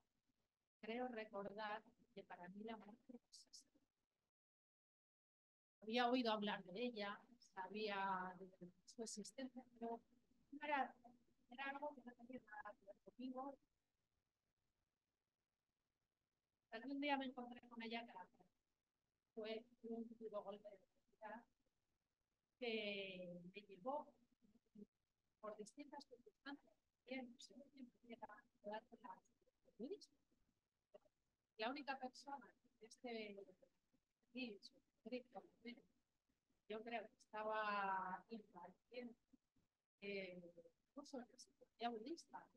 creo recordar que para mí la muerte es así. Había oído hablar de ella, sabía de su existencia, pero no era, era algo que no tenía nada que ver conmigo. Algún día me encontré con ella que fue un duro golpe de realidad que me llevó por distintas circunstancias. Bien, siempre era dar la budismo. La única persona de este yo creo que estaba impartiendo cursos de psicología budista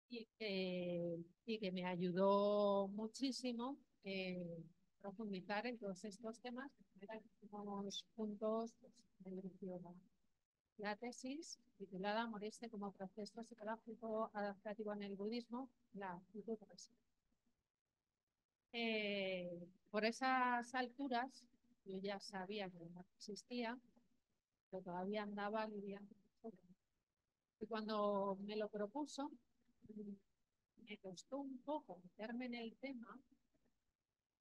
y que me ayudó muchísimo profundizar en todos estos temas. Unos puntos pues, la tesis titulada Morirse como proceso psicológico adaptativo en el budismo, la actitud resiliente. Por esas alturas yo ya sabía que no existía, pero todavía andaba lidiando. Y cuando me lo propuso, me costó un poco meterme en el tema,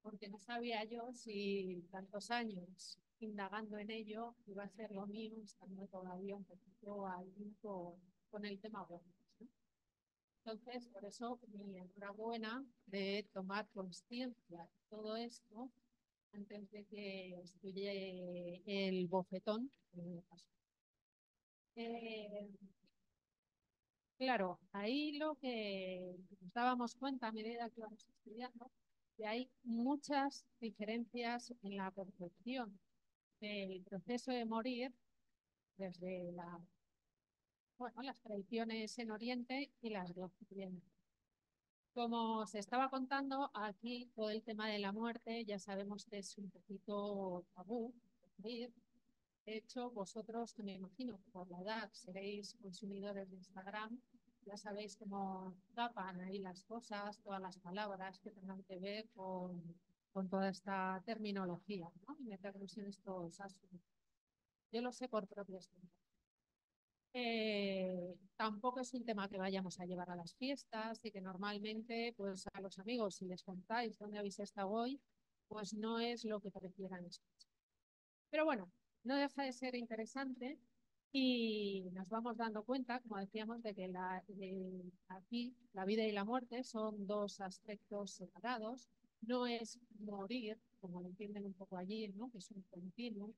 porque no sabía yo si tantos años indagando en ello iba a ser lo mío, estando todavía un poquito ahí con el tema bueno, ¿no? Entonces, por eso mi enhorabuena de tomar conciencia de todo esto antes de que estudie el bofetón. Claro, ahí lo que nos dábamos cuenta a medida que íbamos estudiando, que hay muchas diferencias en la percepción del proceso de morir desde las tradiciones en Oriente y las de Occidente. Como se estaba contando, aquí todo el tema de la muerte ya sabemos que es un poquito tabú. De hecho, vosotros, que me imagino que por la edad seréis consumidores de Instagram, ya sabéis cómo tapan ahí las cosas, todas las palabras que tengan que ver con toda esta terminología, ¿no? Y meternos en estos asuntos. Yo lo sé por propia experiencia. Tampoco es un tema que vayamos a llevar a las fiestas y que normalmente pues a los amigos, si les contáis dónde habéis estado hoy, pues no es lo que prefieran escuchar. Pero bueno, no deja de ser interesante y nos vamos dando cuenta, como decíamos, de que aquí la vida y la muerte son dos aspectos separados. No es morir, como lo entienden un poco allí, ¿no? Que es un continuo,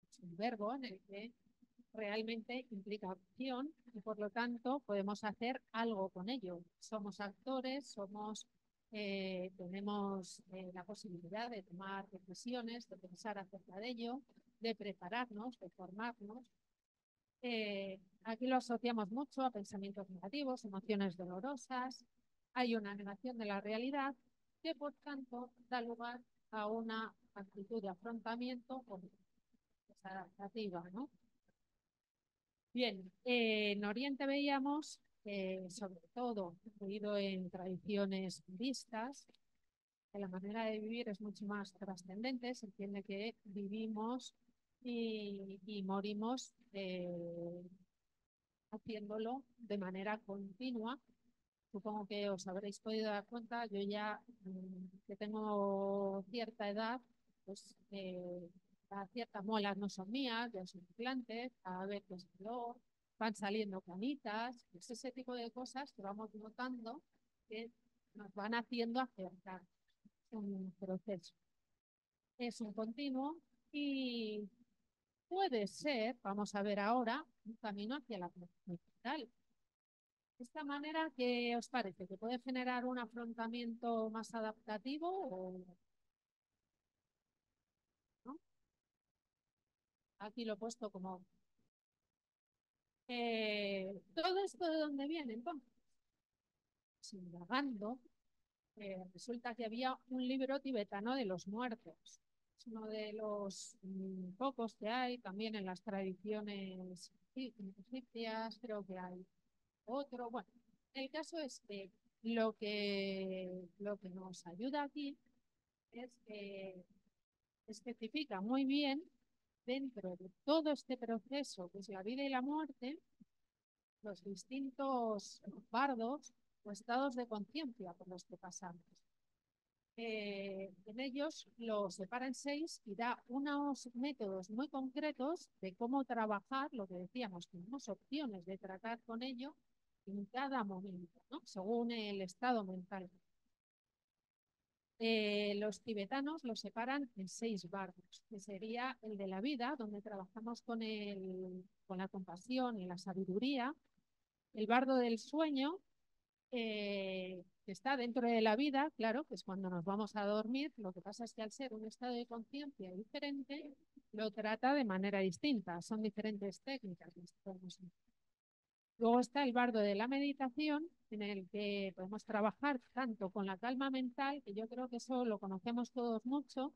es un verbo en el que realmente implica acción y por lo tanto podemos hacer algo con ello. Somos actores, tenemos la posibilidad de tomar decisiones, de pensar acerca de ello, de prepararnos, de formarnos. Aquí lo asociamos mucho a pensamientos negativos, emociones dolorosas. Hay una negación de la realidad que por tanto da lugar a una actitud de afrontamiento adaptativa, ¿no? Bien, en Oriente veíamos, sobre todo, incluido en tradiciones budistas, que la manera de vivir es mucho más trascendente. Se entiende que vivimos y morimos haciéndolo de manera continua. Supongo que os habréis podido dar cuenta, yo ya que tengo cierta edad, pues ciertas muelas no son mías, ya son implantes, cada vez es peor, van saliendo canitas, pues ese tipo de cosas que vamos notando que nos van haciendo acercar un proceso. Es un continuo y puede ser, vamos a ver ahora, un camino hacia la plenitud vital. De esta manera, ¿qué os parece? ¿Que puede generar un afrontamiento más adaptativo o no? Aquí lo he puesto como... ¿todo esto de dónde viene entonces? Pues indagando, resulta que había un libro tibetano de los muertos. Es uno de los pocos que hay también en las tradiciones egipcias, creo que hay otro. Bueno, el caso es que lo que nos ayuda aquí es que especifica muy bien dentro de todo este proceso, que es la vida y la muerte, los distintos bardos o estados de conciencia por los que pasamos. En ellos lo separa en 6 y da unos métodos muy concretos de cómo trabajar, lo que decíamos, tenemos opciones de tratar con ello en cada momento, ¿no? Según el estado mental. Los tibetanos lo separan en 6 bardos, que sería el de la vida, donde trabajamos con la compasión y la sabiduría, el bardo del sueño, que está dentro de la vida, claro, que es cuando nos vamos a dormir. Lo que pasa es que al ser un estado de conciencia diferente, lo trata de manera distinta. Son diferentes técnicas. Luego está el bardo de la meditación, en el que podemos trabajar tanto con la calma mental, que yo creo que eso lo conocemos todos mucho,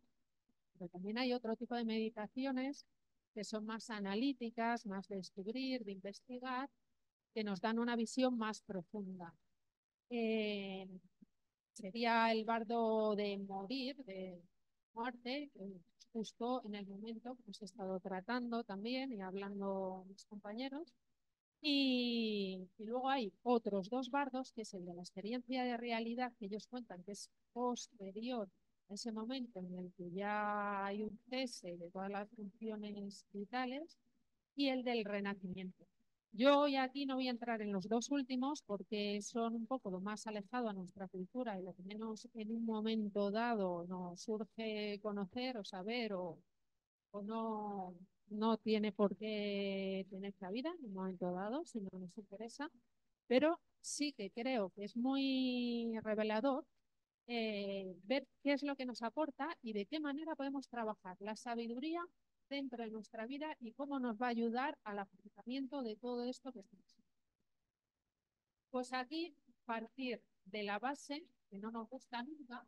pero también hay otro tipo de meditaciones que son más analíticas, más de descubrir, de investigar, que nos dan una visión más profunda. Eh, Sería el bardo de morir, de muerte, justo en el momento que hemos estado tratando también y hablando mis compañeros. Y luego hay otros 2 bardos, que es el de la experiencia de realidad, que ellos cuentan que es posterior a ese momento en el que ya hay un cese de todas las funciones vitales, y el del renacimiento. Yo hoy aquí no voy a entrar en los 2 últimos porque son un poco lo más alejado a nuestra cultura y lo que menos en un momento dado nos surge conocer o saber o no tiene por qué tener cabida en un momento dado si no nos interesa, pero sí que creo que es muy revelador ver qué es lo que nos aporta y de qué manera podemos trabajar la sabiduría dentro de nuestra vida y cómo nos va a ayudar al afrontamiento de todo esto que estamos haciendo. Pues aquí partir de la base, que no nos gusta nunca,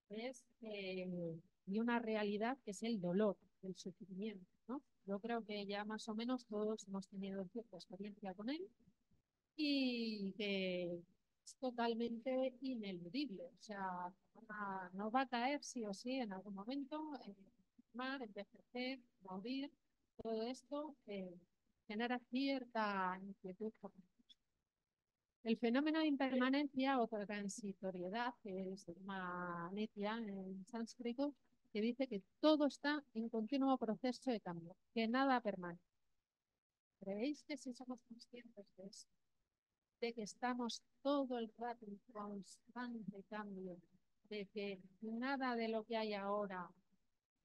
es de una realidad que es el dolor, el sufrimiento, ¿no? Yo creo que ya más o menos todos hemos tenido cierta experiencia con él y que es totalmente ineludible. O sea, no va a caer sí o sí en algún momento, enfermar, envejecer, morir. Todo esto genera cierta inquietud. El fenómeno de impermanencia o transitoriedad, que se llama netia en sánscrito, que dice que todo está en continuo proceso de cambio, que nada permanece. ¿Creéis que si somos conscientes de eso, de que estamos todo el rato en constante cambio, de que nada de lo que hay ahora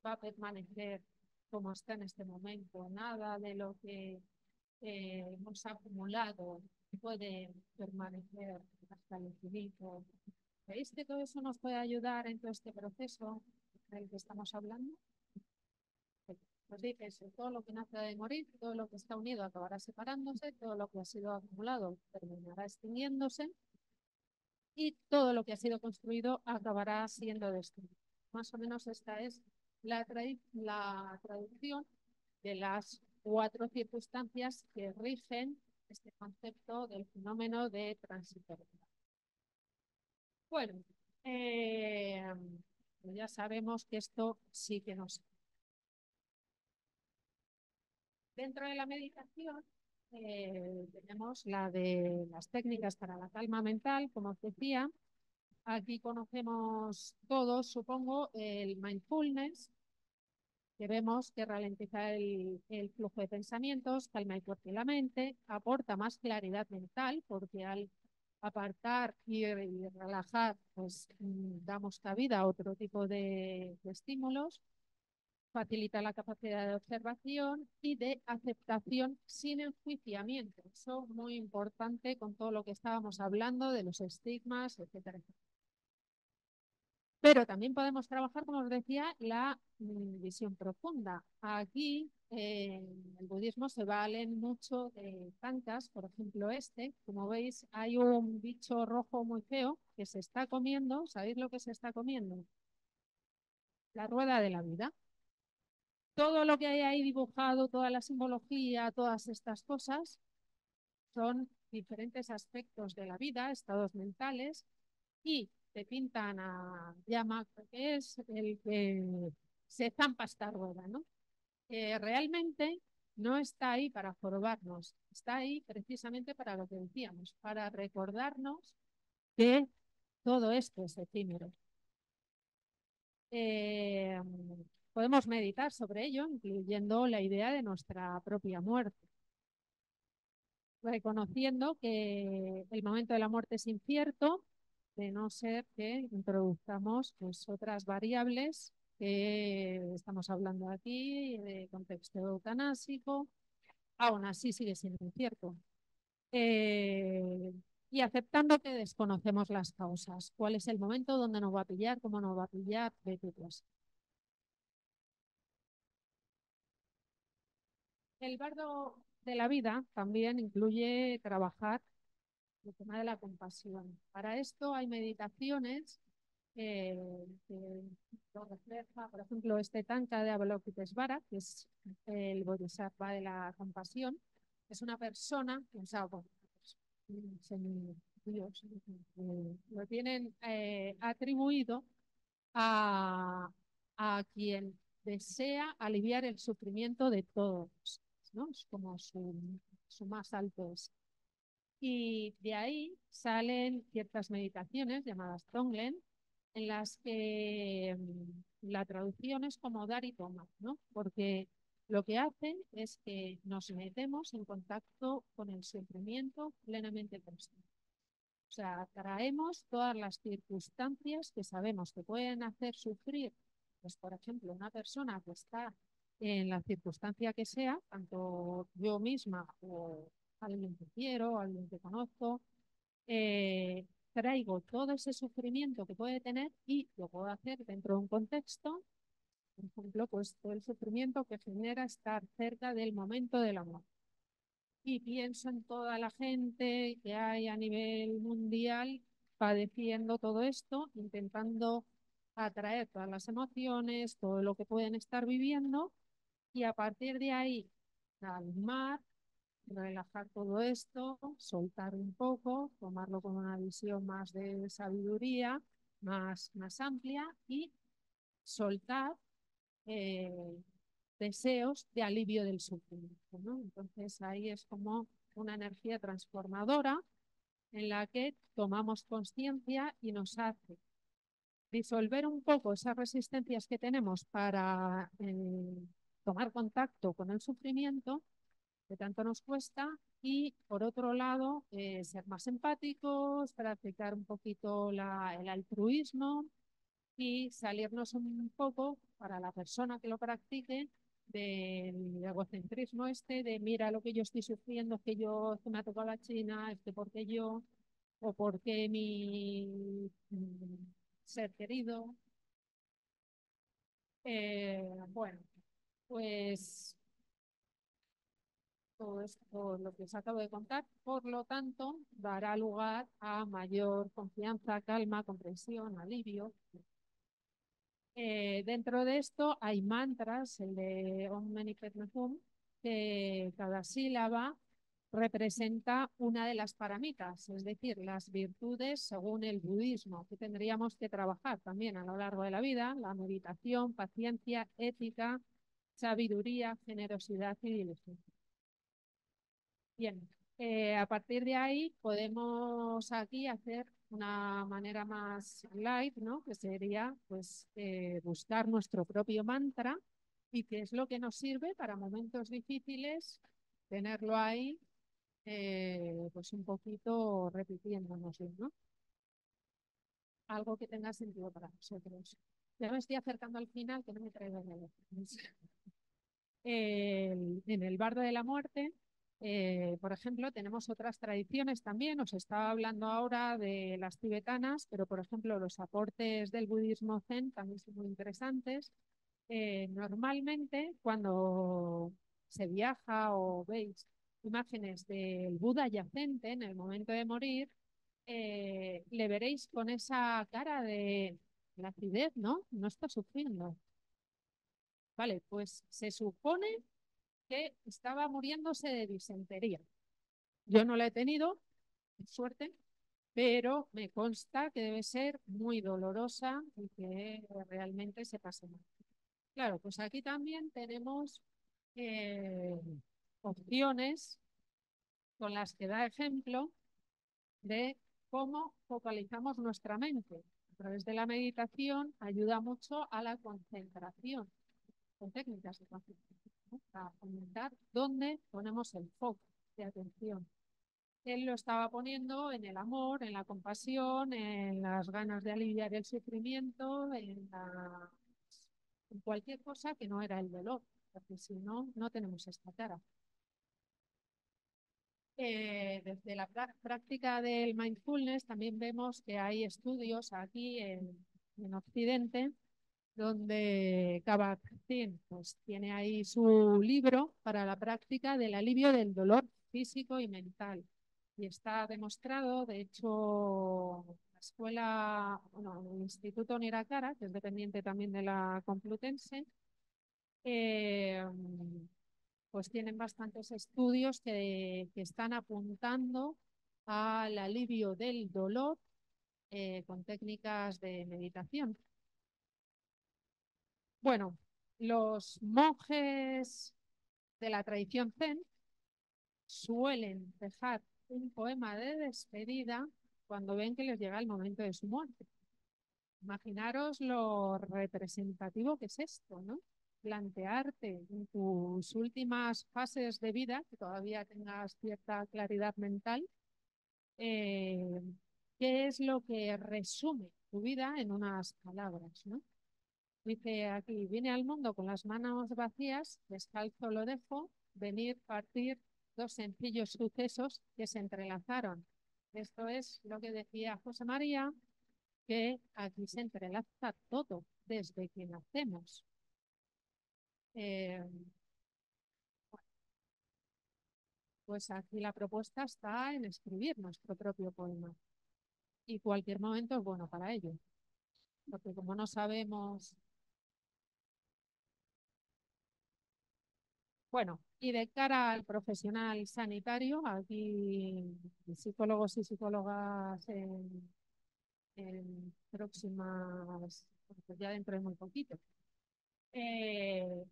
va a permanecer como está en este momento, nada de lo que hemos acumulado puede permanecer hasta el infinito? ¿Veis que todo eso nos puede ayudar en todo este proceso del que estamos hablando? Nos dice eso: todo lo que nace de morir, todo lo que está unido acabará separándose, todo lo que ha sido acumulado terminará extinguiéndose y todo lo que ha sido construido acabará siendo destruido. Más o menos esta es la traducción de las 4 circunstancias que rigen este concepto del fenómeno de transitoriedad. Bueno, pues ya sabemos que esto sí que nos... Dentro de la meditación tenemos la de las técnicas para la calma mental, como os decía. Aquí conocemos todos, supongo, el mindfulness, que vemos que ralentiza el flujo de pensamientos, calma el cuerpo y la mente, aporta más claridad mental, porque al apartar y relajar, pues damos cabida a otro tipo de estímulos, facilita la capacidad de observación y de aceptación sin enjuiciamiento. Eso es muy importante con todo lo que estábamos hablando de los estigmas, etcétera, etcétera. Pero también podemos trabajar, como os decía, la visión profunda. Aquí en el budismo se valen mucho de tankas, por ejemplo este. Como veis, hay un bicho rojo muy feo que se está comiendo. ¿Sabéis lo que se está comiendo? La rueda de la vida. Todo lo que hay ahí dibujado, toda la simbología, todas estas cosas, son diferentes aspectos de la vida, estados mentales, y te pintan a Yama, que es el que se zampa esta rueda, ¿no? Realmente no está ahí para jorobarnos, está ahí precisamente para lo que decíamos, para recordarnos que todo esto es efímero. eh, podemos meditar sobre ello, incluyendo la idea de nuestra propia muerte, reconociendo que el momento de la muerte es incierto, de no ser que introduzcamos pues, otras variables que estamos hablando aquí, de contexto eutanásico, aún así sigue siendo incierto. Y aceptando que desconocemos las causas, cuál es el momento, dónde nos va a pillar, cómo nos va a pillar, de qué cosa. El bardo de la vida también incluye trabajar el tema de la compasión. Para esto hay meditaciones que lo refleja, por ejemplo, este tanka de Avalokitesvara, que es el bodhisattva de la compasión. Es una persona, o sea, bueno, un semidios, lo tienen atribuido a, a quien desea aliviar el sufrimiento de todos, ¿no? Es como su más alto es. Y de ahí salen ciertas meditaciones llamadas Tonglen, en las que la traducción es como dar y tomar, ¿no? Porque lo que hacen es que nos metemos en contacto con el sufrimiento plenamente consciente. O sea, traemos todas las circunstancias que sabemos que pueden hacer sufrir, pues por ejemplo, una persona que está en la circunstancia que sea, tanto yo misma o alguien que quiero, alguien que conozco, traigo todo ese sufrimiento que puede tener y lo puedo hacer dentro de un contexto, por ejemplo, pues todo el sufrimiento que genera estar cerca del momento del amor. Y pienso en toda la gente que hay a nivel mundial padeciendo todo esto, intentando atraer todas las emociones, todo lo que pueden estar viviendo, y a partir de ahí calmar, relajar todo esto, soltar un poco, tomarlo con una visión más de sabiduría, más amplia, y soltar eh, deseos de alivio del sufrimiento, ¿no? Entonces ahí es como una energía transformadora en la que tomamos conciencia y nos hace disolver un poco esas resistencias que tenemos para tomar contacto con el sufrimiento que tanto nos cuesta, y por otro lado ser más empáticos, practicar un poquito el altruismo y salirnos un poco, para la persona que lo practique, del egocentrismo este de mira lo que yo estoy sufriendo, es que yo, es que me ha tocado la China, es que porque yo, o porque mi ser querido. Bueno, pues todo esto, lo que os acabo de contar, por lo tanto, dará lugar a mayor confianza, calma, comprensión, alivio. Dentro de esto hay mantras, el de Om Mani Padme Hum, que cada sílaba representa una de las paramitas, es decir, las virtudes según el budismo, que tendríamos que trabajar también a lo largo de la vida: la meditación, paciencia, ética, sabiduría, generosidad y diligencia. Bien, a partir de ahí podemos aquí hacer una manera más light, ¿no? Que sería pues buscar nuestro propio mantra y qué es lo que nos sirve para momentos difíciles, tenerlo ahí pues un poquito repitiéndonos, ¿no? Algo que tenga sentido para nosotros. Ya me estoy acercando al final, que no me traigo nada. En el bardo de la muerte, por ejemplo, tenemos otras tradiciones también. Os estaba hablando ahora de las tibetanas, pero por ejemplo los aportes del budismo zen también son muy interesantes. Normalmente cuando se viaja o veis imágenes del Buda yacente en el momento de morir, le veréis con esa cara de lacidez, ¿no? No está sufriendo. Vale, pues se supone que estaba muriéndose de disentería. Yo no la he tenido, por suerte, pero me consta que debe ser muy dolorosa y que realmente se pasa mal. Claro, pues aquí también tenemos eh, opciones con las que da ejemplo de cómo focalizamos nuestra mente. través de la meditación ayuda mucho a la concentración, con técnicas de concentración, ¿no? Para aumentar dónde ponemos el foco de atención. Él lo estaba poniendo en el amor, en la compasión, en las ganas de aliviar el sufrimiento, en cualquier cosa que no era el dolor, porque si no, no tenemos esta cara. Desde la práctica del mindfulness también vemos que hay estudios aquí en Occidente donde Kabat-Zinn pues, tiene ahí su libro para la práctica del alivio del dolor físico y mental. Y está demostrado, de hecho, la escuela, bueno, el Instituto Nirakara, que es dependiente también de la Complutense, eh, pues tienen bastantes estudios que están apuntando al alivio del dolor con técnicas de meditación. Bueno, los monjes de la tradición Zen suelen dejar un poema de despedida cuando ven que les llega el momento de su muerte. Imaginaros lo representativo que es esto, ¿no? Plantearte en tus últimas fases de vida, que todavía tengas cierta claridad mental, eh, qué es lo que resume tu vida en unas palabras, ¿no? Dice aquí, vine al mundo con las manos vacías, descalzo lo dejo, venir, partir, dos sencillos sucesos que se entrelazaron. Esto es lo que decía José María, que aquí se entrelaza todo desde que nacemos. Pues aquí la propuesta está en escribir nuestro propio poema. Y cualquier momento es bueno para ello. Porque como no sabemos. Bueno, y de cara al profesional sanitario, aquí psicólogos y psicólogas en próximas, pues ya dentro de muy poquito.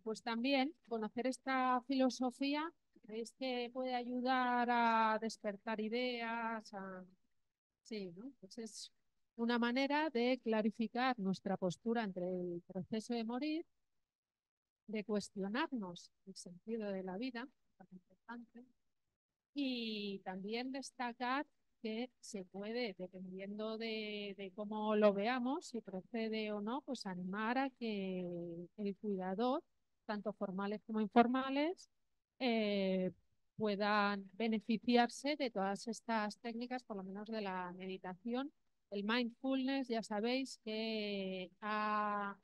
Pues también conocer esta filosofía, ¿creéis que puede ayudar a despertar ideas? Sí, ¿no? Pues es una manera de clarificar nuestra postura entre el proceso de morir, de cuestionarnos el sentido de la vida, tan importante, y también destacar que se puede, dependiendo de cómo lo veamos, si procede o no, pues animar a que el cuidador, tanto formales como informales, eh, puedan beneficiarse de todas estas técnicas, por lo menos de la meditación. El mindfulness, ya sabéis que ha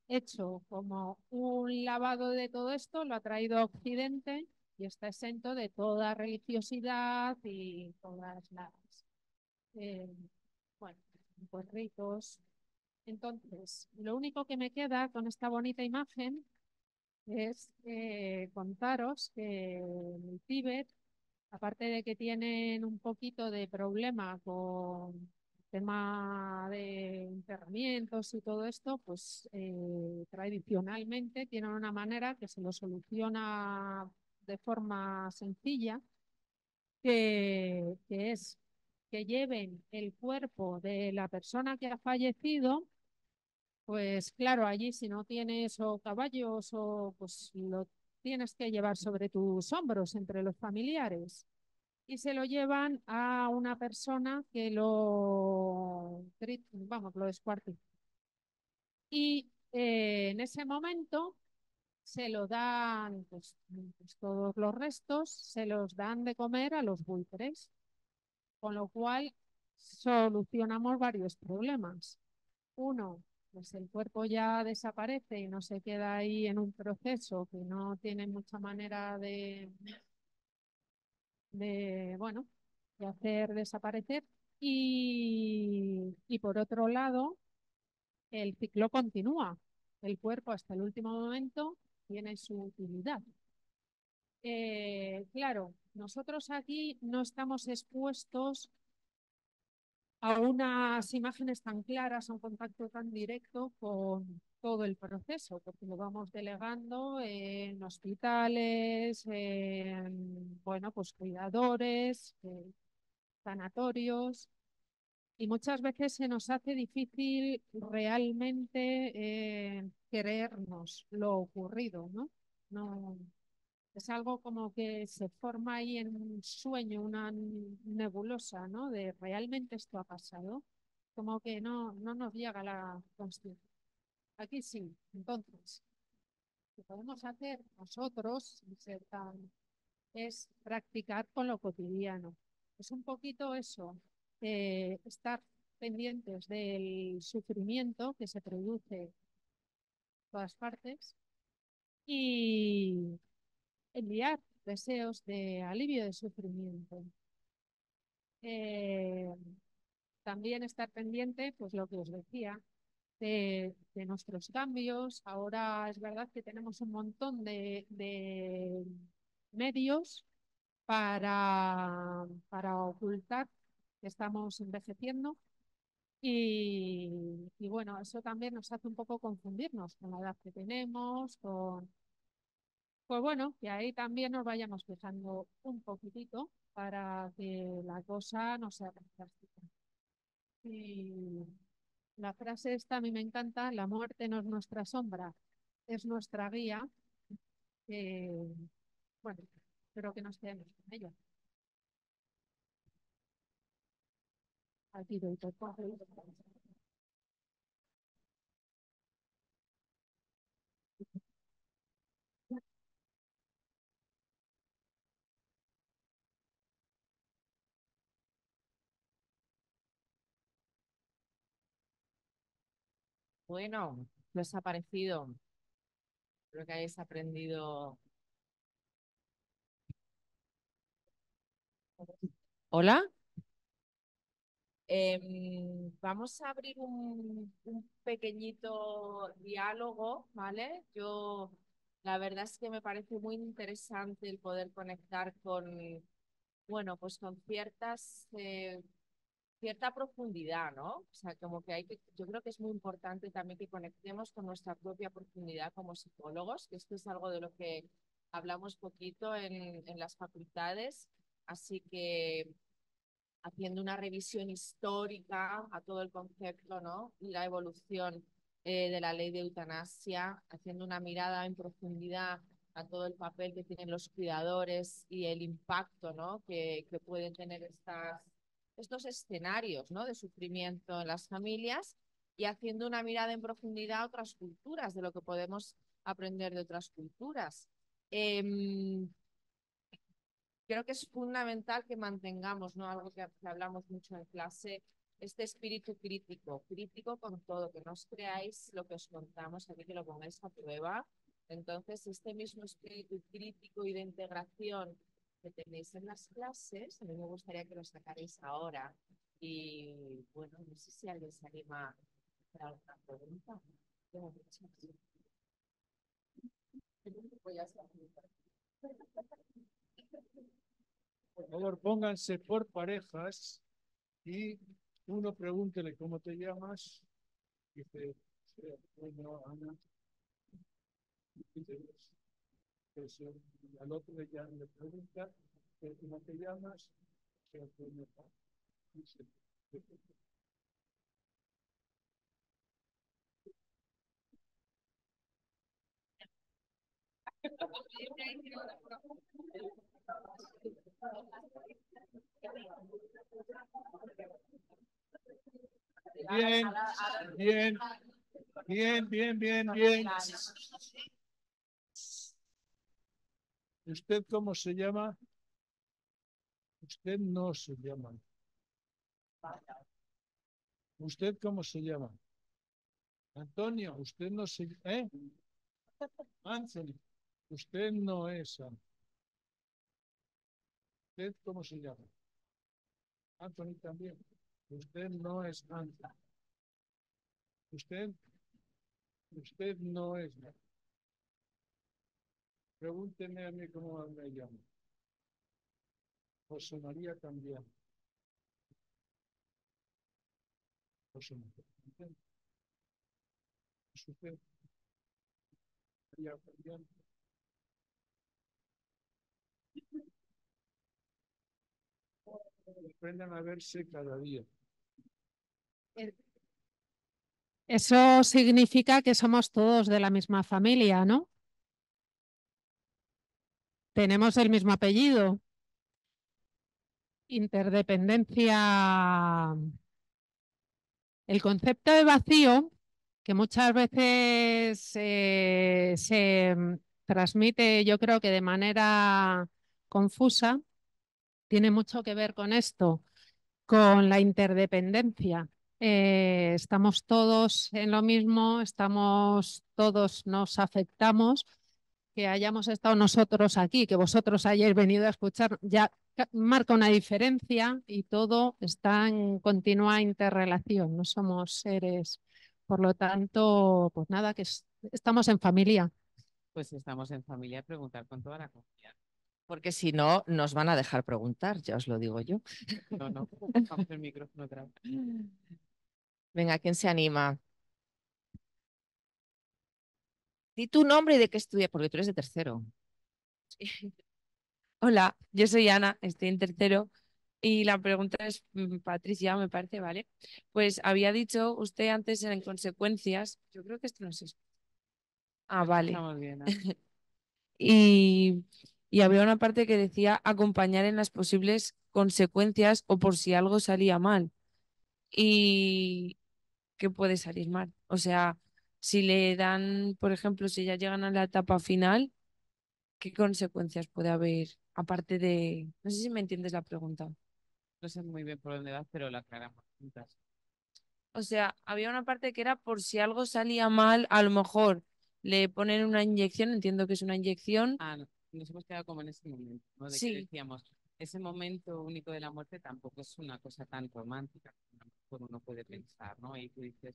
hecho como un lavado de todo esto, lo ha traído a Occidente y está exento de toda religiosidad y todas las, eh, bueno, pues ritos. Entonces, lo único que me queda con esta bonita imagen es contaros que en el Tíbet, aparte de que tienen un poquito de problema con el tema de enterramientos y todo esto, pues tradicionalmente tienen una manera que se lo soluciona de forma sencilla, que es que lleven el cuerpo de la persona que ha fallecido, pues claro, allí si no tienes o caballos o pues lo tienes que llevar sobre tus hombros entre los familiares y se lo llevan a una persona que vamos, lo descuartiza. Y en ese momento se lo dan, pues todos los restos se los dan de comer a los buitres, con lo cual solucionamos varios problemas. Uno, pues el cuerpo ya desaparece y no se queda ahí en un proceso que no tiene mucha manera bueno, de hacer desaparecer. Y por otro lado, el ciclo continúa. El cuerpo hasta el último momento tiene su utilidad. Claro, nosotros aquí no estamos expuestos a unas imágenes tan claras, a un contacto tan directo con todo el proceso, porque lo vamos delegando en hospitales, en, bueno, pues cuidadores, sanatorios. Y muchas veces se nos hace difícil realmente creernos lo ocurrido, ¿no? No, es algo como que se forma ahí en un sueño, una nebulosa, ¿no? De realmente esto ha pasado, como que no nos llega la consciencia. Aquí sí, entonces, lo que podemos hacer nosotros, sin ser tan, es practicar con lo cotidiano. Es un poquito eso, estar pendientes del sufrimiento que se produce en todas partes y enviar deseos de alivio de sufrimiento. Eh, También estar pendiente, pues lo que os decía, de nuestros cambios. Ahora es verdad que tenemos un montón de medios para ocultar que estamos envejeciendo y bueno, eso también nos hace un poco confundirnos con la edad que tenemos, pues bueno, que ahí también nos vayamos fijando un poquitito para que la cosa no sea tan drástica. Y la frase esta a mí me encanta: la muerte no es nuestra sombra, es nuestra guía. eh, bueno, espero que nos quedemos con ello. Aquí doy por favor. Bueno, ¿qué os ha parecido? Espero que hayáis aprendido. ¿Hola? Vamos a abrir un pequeñito diálogo, ¿vale? La verdad es que me parece muy interesante el poder conectar con, bueno, pues con cierta profundidad, ¿no? O sea, como que yo creo que es muy importante también que conectemos con nuestra propia profundidad como psicólogos, que esto es algo de lo que hablamos poquito en las facultades, así que haciendo una revisión histórica a todo el concepto, ¿no? Y la evolución de la ley de eutanasia, haciendo una mirada en profundidad a todo el papel que tienen los cuidadores y el impacto, ¿no? que pueden tener estos escenarios, ¿no? de sufrimiento en las familias y haciendo una mirada en profundidad a otras culturas, de lo que podemos aprender de otras culturas. Eh, Creo que es fundamental que mantengamos, ¿no? Algo que hablamos mucho en clase, este espíritu crítico, crítico con todo, que no os creáis lo que os contamos aquí, que lo pongáis a prueba. Entonces, este mismo espíritu crítico y de integración que tenéis en las clases, a mí me gustaría que lo sacaréis ahora. Y bueno, no sé si alguien se anima a hacer alguna pregunta. Tengo muchas. Voy a hacer. Por favor, pónganse por parejas y uno pregúntele cómo te llamas. Dice, bueno, Ana. Dice, pues, al otro le pregunta, ¿cómo te llamas? Bueno, dice, bien, bien, bien, bien, bien, bien. ¿Usted cómo se llama? Usted no se llama. ¿Usted cómo se llama? Antonio, usted no se... ¿Eh? Anthony, usted no es Anthony. ¿Usted cómo se llama? Anthony también. Usted no es Anthony. Usted no es. Pregúnteme a mí cómo me llamo. José María también. José María. ¿Es usted? María también. Aprendan a verse cada día. Eso significa que somos todos de la misma familia, ¿no? Tenemos el mismo apellido. Interdependencia. El concepto de vacío, que muchas veces se transmite, yo creo que de manera confusa, tiene mucho que ver con esto, con la interdependencia. Estamos todos en lo mismo, estamos todos nos afectamos. Que hayamos estado nosotros aquí, que vosotros hayáis venido a escuchar, ya marca una diferencia y todo está en continua interrelación, no somos seres, por lo tanto, pues nada, que estamos en familia. Pues estamos en familia, preguntar con toda la confianza. Porque si no, nos van a dejar preguntar, ya os lo digo yo. No, vamos el micrófono otra vez. Venga, ¿quién se anima? Di tu nombre y de qué estudias, porque tú eres de tercero. Hola, yo soy Ana, estoy en tercero y la pregunta es Patricia, me parece, ¿vale? Pues había dicho usted antes en consecuencias, yo creo que esto no sé. Ah, vale. Estamos bien, ¿no? Y, y había una parte que decía acompañar en las posibles consecuencias o por si algo salía mal. ¿Y qué puede salir mal? O sea, si le dan, por ejemplo, si ya llegan a la etapa final, ¿qué consecuencias puede haber? Aparte de, no sé si me entiendes la pregunta. No sé muy bien por dónde vas, pero lo aclaramos juntas. O sea, había una parte que era por si algo salía mal, a lo mejor le ponen una inyección, entiendo que es una inyección. Ah, no, nos hemos quedado como en ese momento, ¿no? De que Sí, decíamos, ese momento único de la muerte tampoco es una cosa tan romántica como uno puede pensar, ¿no? Y tú dices,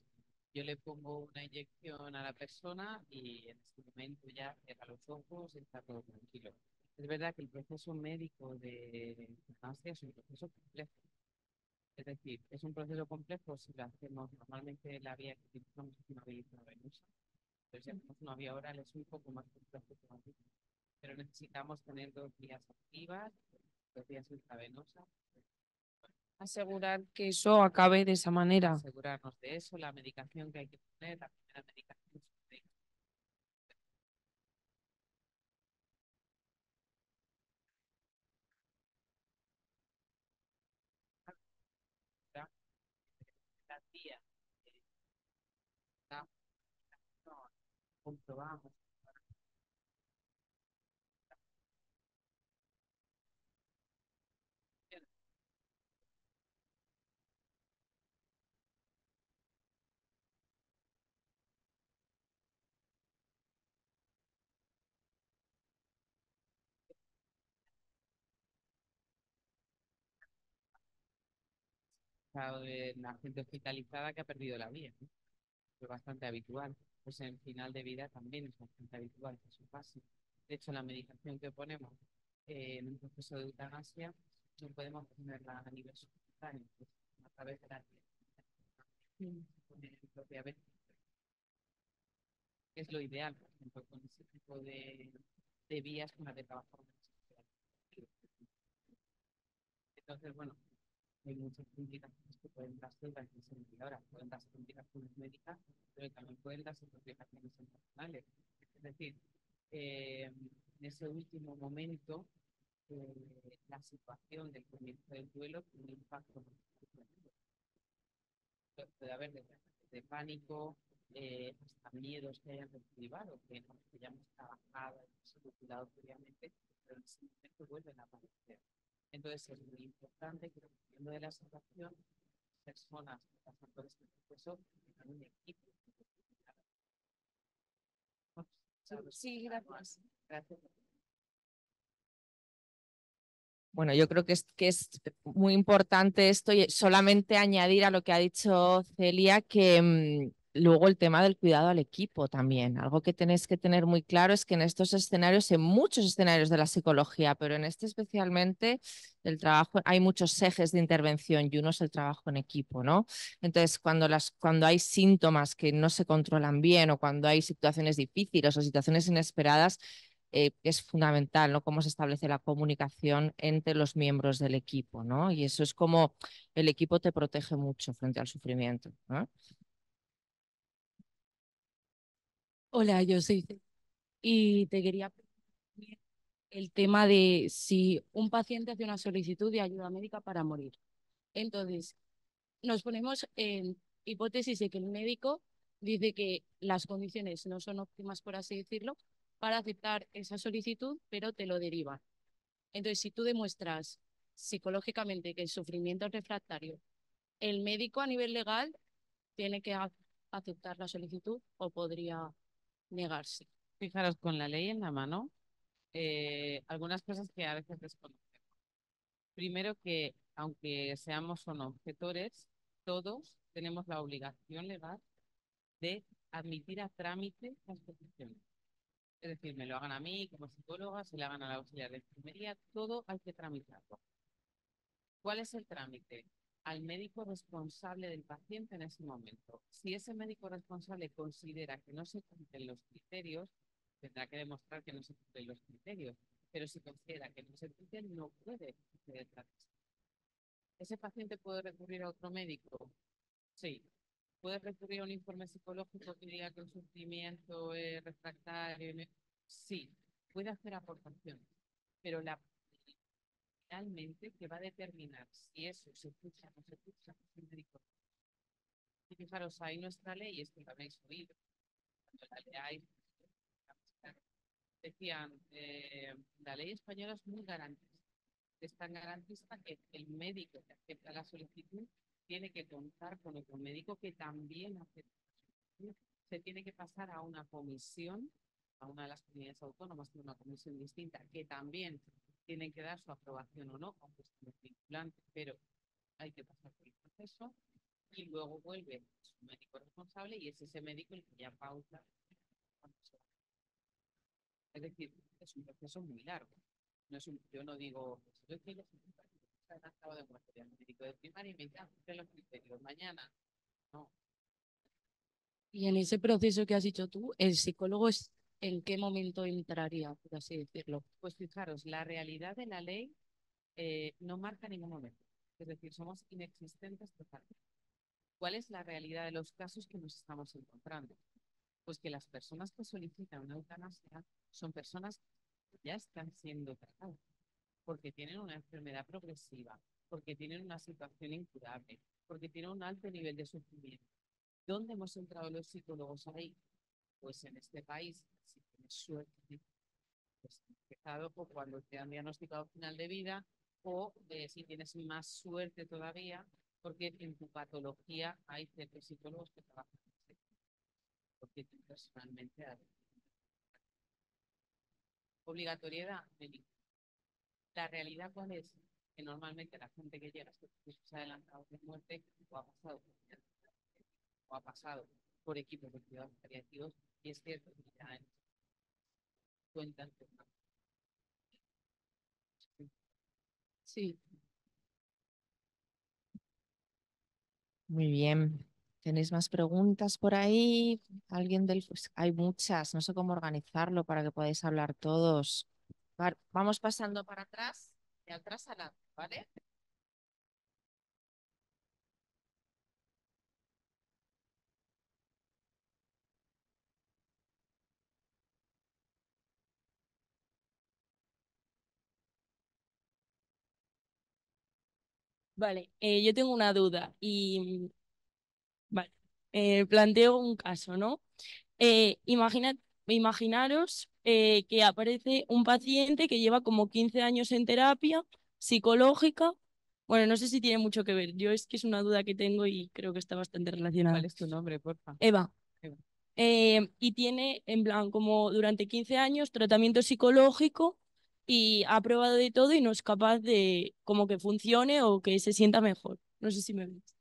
yo le pongo una inyección a la persona y en ese momento ya cierra los ojos y está todo tranquilo. Es verdad que el proceso médico de eutanasia es un proceso complejo. Es decir, es un proceso complejo si lo hacemos normalmente la vía que utilizamos es una vía intravenosa, pero si hacemos una vía oral es un poco más complejo todavía. Pero necesitamos tener 2 vías activas, 2 vías intravenosas, asegurar que eso acabe de esa manera. asegurarnos de eso, la medicación que hay que poner, la primera medicación. La vía, la, no, comprobamos. La gente hospitalizada que ha perdido la vía, ¿no? Es bastante habitual. Pues en final de vida también es bastante habitual que eso pase. De hecho, la medicación que ponemos en un proceso de eutanasia no podemos ponerla a nivel subcutáneo, pues, a través de la propiamente, que es lo ideal, por ejemplo, con ese tipo de vías con las de trabajo. Entonces, bueno, hay muchas complicaciones que pueden darse durante esa media hora. Pueden darse complicaciones médicas, pero también pueden darse complicaciones emocionales. Es decir, en ese último momento, la situación del comienzo del duelo tiene un impacto puede haber de pánico, hasta miedos que hayan derivado, que no que hayamos trabajado, hemos cuidado previamente, pero en ese momento vuelven a aparecer. Entonces es muy importante que dependiendo de la situación, personas que pasan por este proceso tengan un equipo. Sí, gracias. Gracias. Bueno, yo creo que es muy importante esto y solamente añadir a lo que ha dicho Celia que luego el tema del cuidado al equipo también. Algo que tenéis que tener muy claro es que en estos escenarios, en muchos escenarios de la psicología, pero en este especialmente, el trabajo, hay muchos ejes de intervención y uno es el trabajo en equipo, ¿no? Entonces, cuando hay síntomas que no se controlan bien o cuando hay situaciones difíciles o situaciones inesperadas, es fundamental, ¿no? Cómo se establece la comunicación entre los miembros del equipo, ¿no? Y eso es como el equipo te protege mucho frente al sufrimiento, ¿no? Hola, yo soy Ce- y te quería preguntar el tema de si un paciente hace una solicitud de ayuda médica para morir. Entonces, nos ponemos en hipótesis de que el médico dice que las condiciones no son óptimas, por así decirlo, para aceptar esa solicitud, pero te lo derivan. Entonces, si tú demuestras psicológicamente que el sufrimiento es refractario, el médico a nivel legal tiene que aceptar la solicitud o podría negarse. Fijaros, con la ley en la mano, algunas cosas que a veces desconocemos. Primero que, aunque seamos o no objetores, todos tenemos la obligación legal de admitir a trámite las peticiones. Es decir, me lo hagan a mí como psicóloga, se le hagan a la auxiliar de enfermería, todo hay que tramitarlo. ¿Cuál es el trámite? Al médico responsable del paciente en ese momento. Si ese médico responsable considera que no se cumplen los criterios, tendrá que demostrar que no se cumplen los criterios. Pero si considera que no se cumplen, no puede hacer el trámite. ¿Ese paciente puede recurrir a otro médico? Sí. ¿Puede recurrir a un informe psicológico que diga que el sufrimiento es refractario? Sí. Puede hacer aportaciones. Pero realmente que va a determinar si eso se escucha o no se escucha es el médico. Y fijaros, ahí nuestra ley, esto lo habéis oído, cuando la leáis, decían, la ley española es muy garantista. Es tan garantista que el médico que acepta la solicitud tiene que contar con otro médico que también acepta la solicitud. Se tiene que pasar a una comisión, a una de las comunidades autónomas, que es una comisión distinta, que también tienen que dar su aprobación o no, aunque es vinculante, pero hay que pasar por el proceso y luego vuelve su médico responsable y es ese médico el que ya pauta. Es decir, es un proceso muy largo. No es yo no digo, yo quiero se han acabado de muerte al médico de primaria y me dicen, los criterios mañana. No. Y en ese proceso que has dicho tú, ¿el psicólogo es en qué momento entraría, por así decirlo? Pues fijaros, la realidad de la ley no marca ningún momento. Es decir, somos inexistentes totalmente. ¿Cuál es la realidad de los casos que nos estamos encontrando? Pues que las personas que solicitan una eutanasia son personas que ya están siendo tratadas, porque tienen una enfermedad progresiva, porque tienen una situación incurable, porque tienen un alto nivel de sufrimiento. ¿Dónde hemos entrado los psicólogos ahí? Pues en este país, si tienes suerte, pues empezado o cuando te han diagnosticado final de vida, o si tienes más suerte todavía, porque en tu patología hay ciertos psicólogos que trabajan en este, porque tú personalmente has obligatoriedad médica. La realidad cuál es que normalmente la gente que llega a estos procesos adelantados de muerte o ha pasado por equipos de cuidados paliativos y es cierto que ya cuentan con Sí. Muy bien. ¿Tenéis más preguntas por ahí? ¿Alguien del... Pues hay muchas, no sé cómo organizarlo para que podáis hablar todos. Vamos pasando para atrás, de atrás a adelante, ¿vale? Vale, yo tengo una duda y vale, planteo un caso, ¿no? Imaginaros que aparece un paciente que lleva como 15 años en terapia psicológica. Bueno, no sé si tiene mucho que ver. Yo es que es una duda que tengo y creo que está bastante relacionada. ¿Cuál es tu nombre, porfa? Eva. Eva. Y tiene, en plan, como durante 15 años tratamiento psicológico y ha probado de todo y no es capaz de como que funcione o que se sienta mejor. No sé si me ves.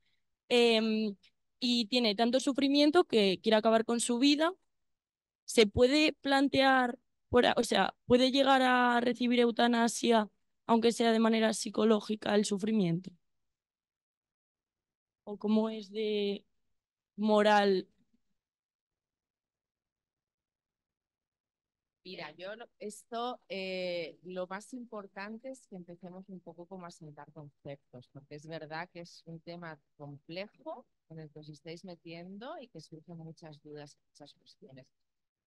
Em, y tiene tanto sufrimiento que quiere acabar con su vida. ¿Se puede plantear, o sea, puede llegar a recibir eutanasia, aunque sea de manera psicológica, el sufrimiento? ¿O cómo es de moral? Mira, lo más importante es que empecemos un poco como a sentar conceptos, porque es verdad que es un tema complejo en el que os estáis metiendo y que surgen muchas dudas, muchas cuestiones.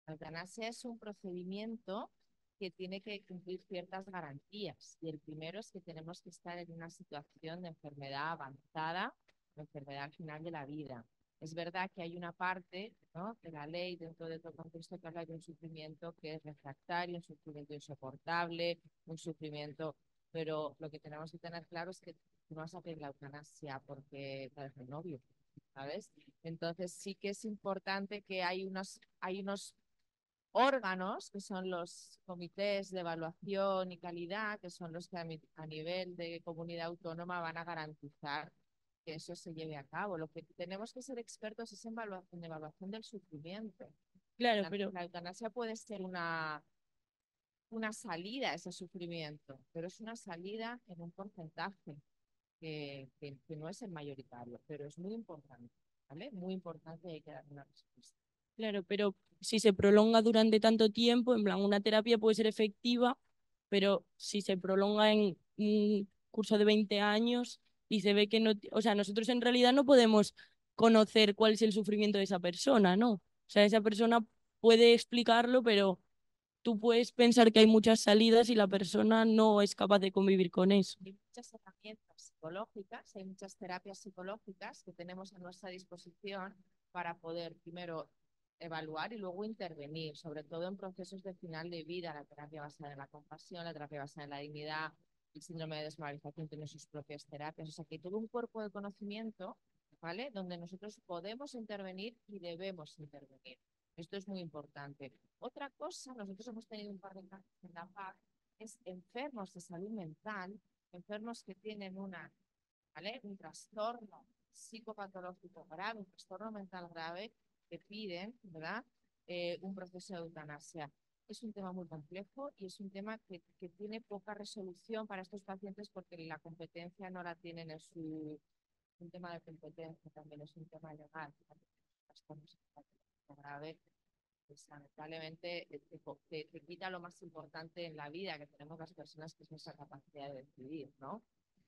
La eutanasia es un procedimiento que tiene que cumplir ciertas garantías y el primero es que tenemos que estar en una situación de enfermedad avanzada, de enfermedad al final de la vida. Es verdad que hay una parte, ¿no?, de la ley dentro de todo contexto que habla de un sufrimiento que es refractario, un sufrimiento insoportable, un sufrimiento, pero lo que tenemos que tener claro es que no vas a pedir la eutanasia porque te deja el novio, ¿sabes? Entonces sí que es importante que hay unos órganos, que son los comités de evaluación y calidad, que son los que a nivel de comunidad autónoma van a garantizar que eso se lleve a cabo. Lo que tenemos que ser expertos es en evaluación del sufrimiento. Claro, pero La eutanasia puede ser una salida a ese sufrimiento, pero es una salida en un porcentaje que no es el mayoritario, pero es muy importante, ¿vale? Muy importante y hay que dar una respuesta. Claro, pero si se prolonga durante tanto tiempo, en plan, una terapia puede ser efectiva, pero si se prolonga en un curso de 20 años y se ve que no, o sea, nosotros en realidad no podemos conocer cuál es el sufrimiento de esa persona, ¿no? O sea, esa persona puede explicarlo, pero tú puedes pensar que hay muchas salidas y la persona no es capaz de convivir con eso. Hay muchas herramientas psicológicas, hay muchas terapias psicológicas que tenemos a nuestra disposición para poder primero evaluar y luego intervenir, sobre todo en procesos de final de vida. La terapia basada en la compasión, la terapia basada en la dignidad, el síndrome de desvalorización tiene sus propias terapias. O sea, que hay todo un cuerpo de conocimiento, ¿vale?, donde nosotros podemos intervenir y debemos intervenir. Esto es muy importante. Otra cosa, nosotros hemos tenido un par de casos en la PAC, es enfermos de salud mental, enfermos que tienen ¿vale?, un trastorno psicopatológico grave, un trastorno mental grave, que piden, ¿verdad?, un proceso de eutanasia. Es un tema muy complejo y es un tema que tiene poca resolución para estos pacientes porque la competencia no la tienen en su... Un tema de competencia también es un tema legal. Trastorno psicopatológico grave, pues, lamentablemente te quita lo más importante en la vida que tenemos las personas, que es nuestra capacidad de decidir, ¿no?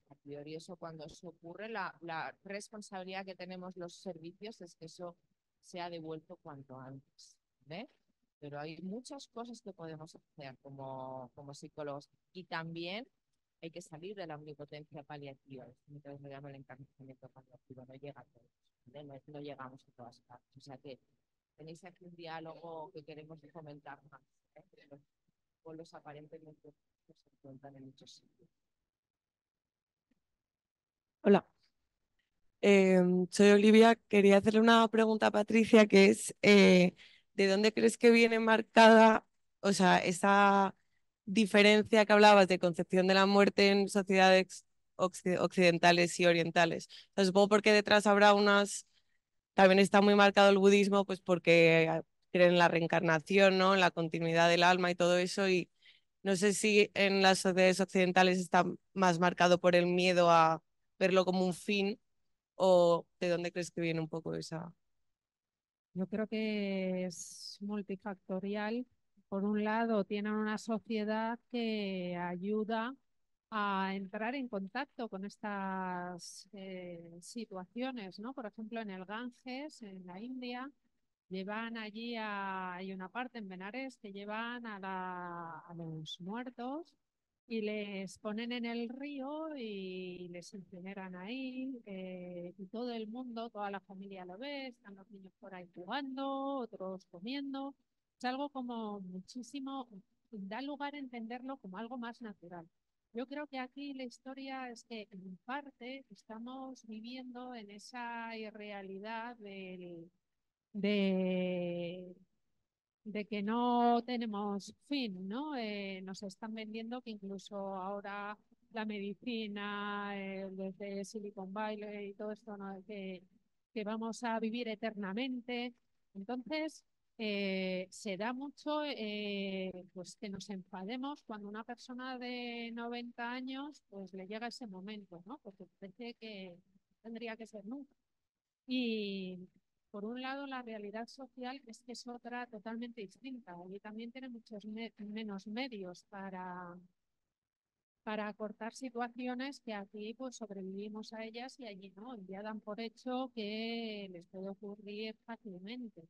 A priori eso, cuando eso ocurre, la responsabilidad que tenemos los servicios es que eso sea devuelto cuanto antes, ¿ve? Pero hay muchas cosas que podemos hacer como psicólogos y también hay que salir de la omnipotencia paliativa. Entonces lo llamo el encarnizamiento paliativo, no llega a todos, ¿vale? No llegamos a todas partes. O sea que tenéis aquí un diálogo que queremos fomentar más, ¿eh? Los pueblos aparentemente no se encuentran en muchos sitios. Hola, soy Olivia. Quería hacerle una pregunta a Patricia, que es ¿de dónde crees que viene marcada, o sea, esa diferencia que hablabas de concepción de la muerte en sociedades occidentales y orientales? O sea, supongo porque detrás habrá unas, también está muy marcado el budismo, pues porque creen en la reencarnación, ¿no?, en la continuidad del alma y todo eso, y no sé si en las sociedades occidentales está más marcado por el miedo a verlo como un fin, o de dónde crees que viene un poco esa... Yo creo que es multifactorial. Por un lado, tienen una sociedad que ayuda a entrar en contacto con estas situaciones, ¿no? Por ejemplo, en el Ganges, en la India, llevan allí hay una parte en Benares que llevan a los muertos y les ponen en el río y les incineran ahí, y todo el mundo, toda la familia lo ve, están los niños por ahí jugando, otros comiendo. Es algo como muchísimo, da lugar a entenderlo como algo más natural. Yo creo que aquí la historia es que en parte estamos viviendo en esa irrealidad de, de que no tenemos fin, ¿no? Nos están vendiendo que incluso ahora la medicina, desde Silicon Valley y todo esto, ¿no?, que vamos a vivir eternamente. Entonces, se da mucho pues que nos enfademos cuando una persona de 90 años pues le llega ese momento, ¿no? Porque parece que tendría que ser nunca. Y por un lado, la realidad social es que es otra totalmente distinta. Allí también tiene muchos menos medios para acortar situaciones que aquí pues sobrevivimos a ellas y allí no. Ya dan por hecho que les puede ocurrir fácilmente.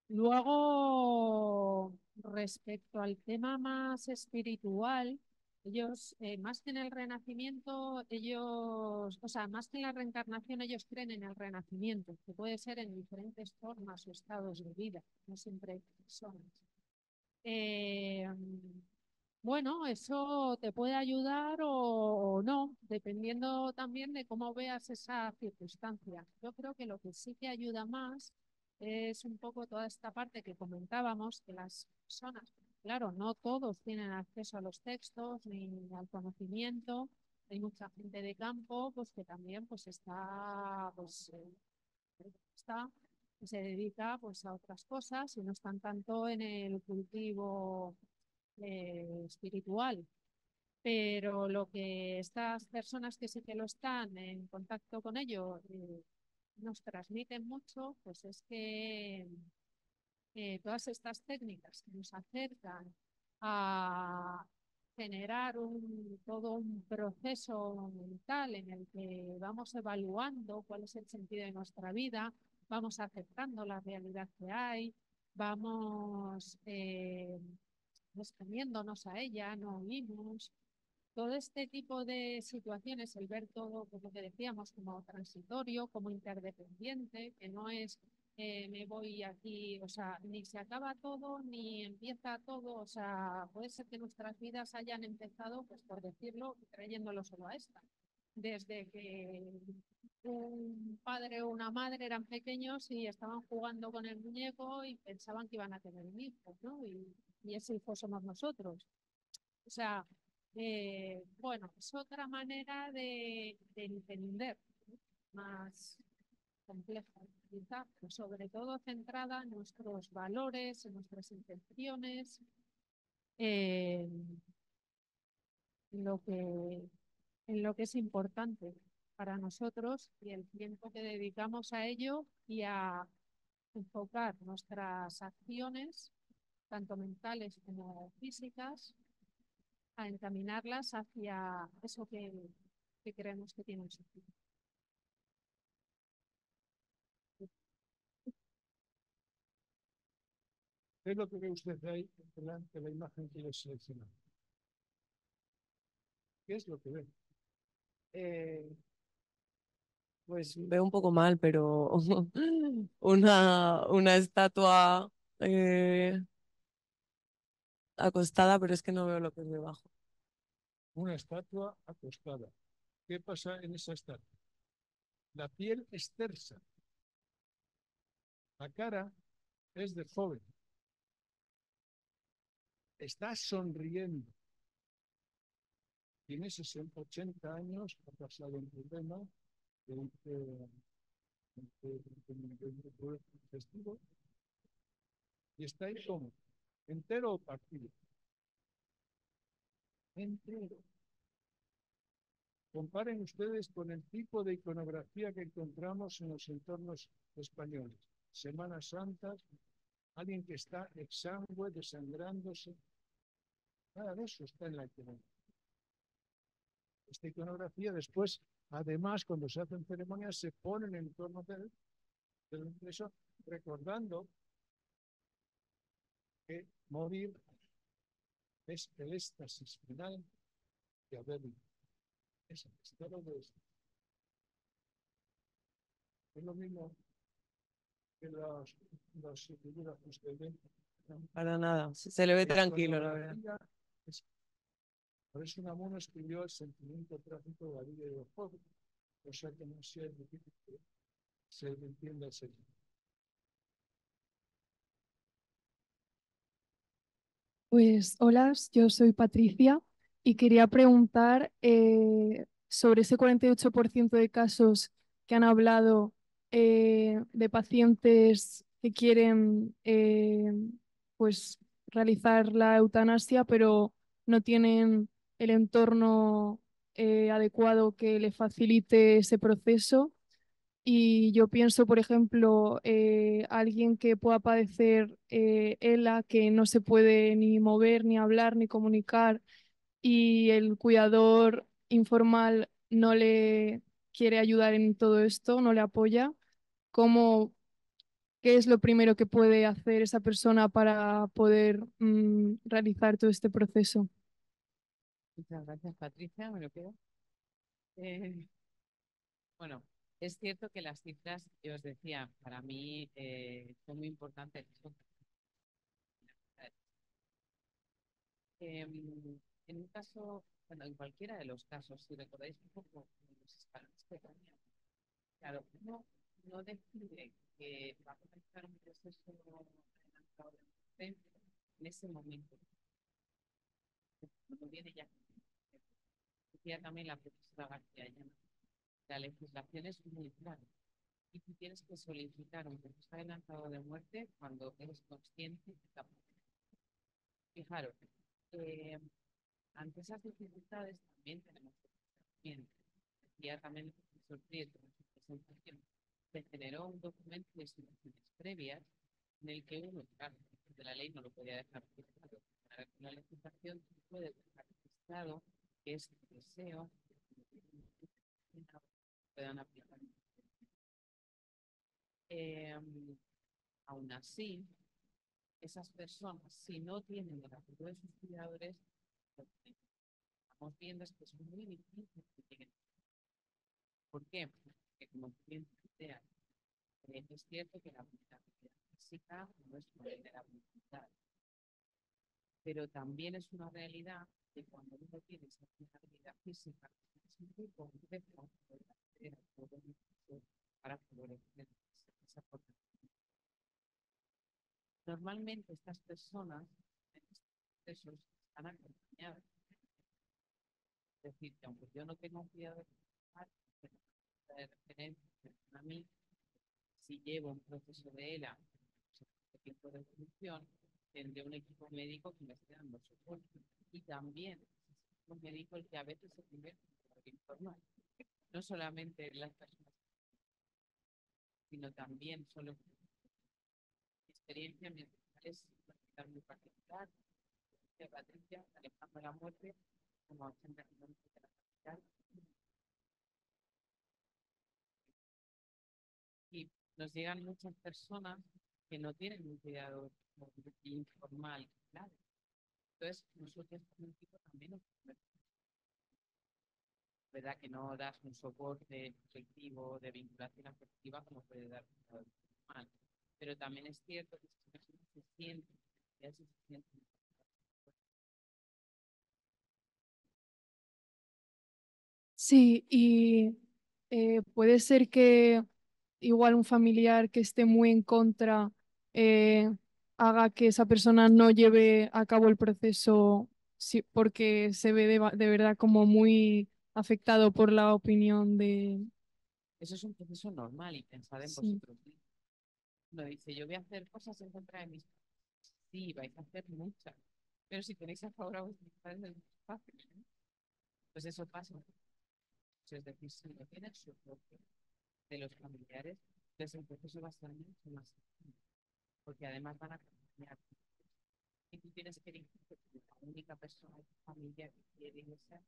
Luego, respecto al tema más espiritual, ellos, más que en el renacimiento, o sea, más que en la reencarnación, ellos creen en el renacimiento, que puede ser en diferentes formas o estados de vida, no siempre personas. Bueno, eso te puede ayudar o no, dependiendo también de cómo veas esa circunstancia. Yo creo que lo que sí que ayuda más es un poco toda esta parte que comentábamos, que las personas, claro, no todos tienen acceso a los textos ni al conocimiento. Hay mucha gente de campo pues que también pues está se dedica pues a otras cosas y no están tanto en el cultivo espiritual. Pero lo que estas personas que sí que lo están en contacto con ello nos transmiten mucho, pues es que todas estas técnicas que nos acercan a generar todo un proceso mental en el que vamos evaluando cuál es el sentido de nuestra vida, vamos aceptando la realidad que hay, vamos exponiéndonos a ella, no huimos. Todo este tipo de situaciones, el ver todo, como que decíamos, como transitorio, como interdependiente, que no es me voy aquí, o sea, ni se acaba todo, ni empieza todo, o sea, puede ser que nuestras vidas hayan empezado, pues por decirlo, trayéndolo solo a esta. Desde que un padre o una madre eran pequeños y estaban jugando con el muñeco y pensaban que iban a tener un hijo, ¿no? Y ese hijo somos nosotros. O sea, bueno, es otra manera de entender, ¿no? Más compleja, quizá, pero sobre todo centrada en nuestros valores, en nuestras intenciones, en lo que, en lo que es importante para nosotros y el tiempo que dedicamos a ello y a enfocar nuestras acciones, tanto mentales como físicas, a encaminarlas hacia eso que creemos que tiene un sentido. ¿Qué es lo que ve usted ahí delante de la imagen que yo he seleccionado? ¿Qué es lo que ve? Eh, pues veo un poco mal, pero una estatua acostada, pero es que no veo lo que es debajo. Una estatua acostada. ¿Qué pasa en esa estatua? La piel es tersa. La cara es de joven. Está sonriendo. Tiene 80 años, ha pasado un problema festivo y está ahí como entero o partido. Entero. Comparen ustedes con el tipo de iconografía que encontramos en los entornos españoles. Semanas Santas, alguien que está exangüe, desangrándose. Nada de eso está en la iconografía. Esta iconografía después, además, cuando se hacen ceremonias, se pone en el entorno del impreso, recordando que morir es el éxtasis final de haber vivido. Es el estado de esto. Es lo mismo que las figuras que usted ve. Para nada, se le ve tranquilo, la verdad. Por eso Unamuno escribió El sentimiento trágico de la vida y de los pobres, o sea que no sea difícil que se entienda el Señor. Pues hola, yo soy Patricia y quería preguntar sobre ese 48% de casos que han hablado de pacientes que quieren pues realizar la eutanasia, pero no tienen el entorno adecuado que le facilite ese proceso. Y yo pienso, por ejemplo, alguien que pueda padecer ELA, que no se puede ni mover, ni hablar, ni comunicar, y el cuidador informal no le quiere ayudar en todo esto, no le apoya. ¿Cómo, qué es lo primero que puede hacer esa persona para poder realizar todo este proceso? Muchas gracias, Patricia. Me lo quedo. Eh, bueno, es cierto que las cifras, yo os decía, para mí son muy importantes. En un caso, bueno, en cualquiera de los casos, si recordáis un poco los escalones que tenía, claro, uno no decide que va a comenzar un proceso adelantado de muerte en ese momento, cuando viene ya. Decía también la profesora García Llana, la legislación es muy clara y tú tienes que solicitar un proceso adelantado de muerte cuando eres consciente de la muerte. Fijaros, eh, ante esas dificultades también tenemos que estar bien. Decía también el profesor Prieto en su presentación, se generó un documento de situaciones previas en el que uno, claro, de la ley no lo podía dejar registrado. La legislación puede dejar registrado que es el deseo puedan aplicar. Aún así, esas personas, si no tienen el apoyo de sus cuidadores, lo que estamos viendo es que es muy difícil que lleguen. ¿Por qué? Porque como bien plantea, es cierto que la vulnerabilidad física no es una vulnerabilidad, pero también es una realidad que cuando uno tiene esa vulnerabilidad física, es muy complejo poder acceder a todo el proceso para poder hacer esa formación. Normalmente estas personas en estos procesos están acompañadas. Es decir, que aunque yo no tenga un cuidado de referencia a mí, si llevo un proceso de ELA, de tiempo de evolución, tendré un equipo médico que me esté dando soporte. Y también es un médico el que a veces se convierte en informal. No solamente las personas, sino también solo mi experiencia es muy particular. De Patricia, alejando la muerte, como 80 kilómetros de la capital. Y nos llegan muchas personas que no tienen un cuidado informal, claro. Entonces, nosotros como equipo también nos verdad que no das un soporte efectivo de vinculación afectiva como puede dar un cuidado informal. Pero también es cierto que esas personas se sienten, ya se sienten. Sí, y puede ser que igual un familiar que esté muy en contra haga que esa persona no lleve a cabo el proceso porque se ve de verdad como muy afectado por la opinión de... Eso es un proceso normal y pensad en Sí. vosotros mismos. Uno dice, yo voy a hacer cosas en contra de mis padres. Sí, vais a hacer muchas. Pero si tenéis a favor a vuestros padres es muy fácil, ¿no? Pues eso pasa. Es decir, si no tienes soporte de los familiares, pues el proceso va a ser mucho más sencillo, porque además van a acompañar. Y tú tienes que elegir que la única persona de tu familia que quiere ingresar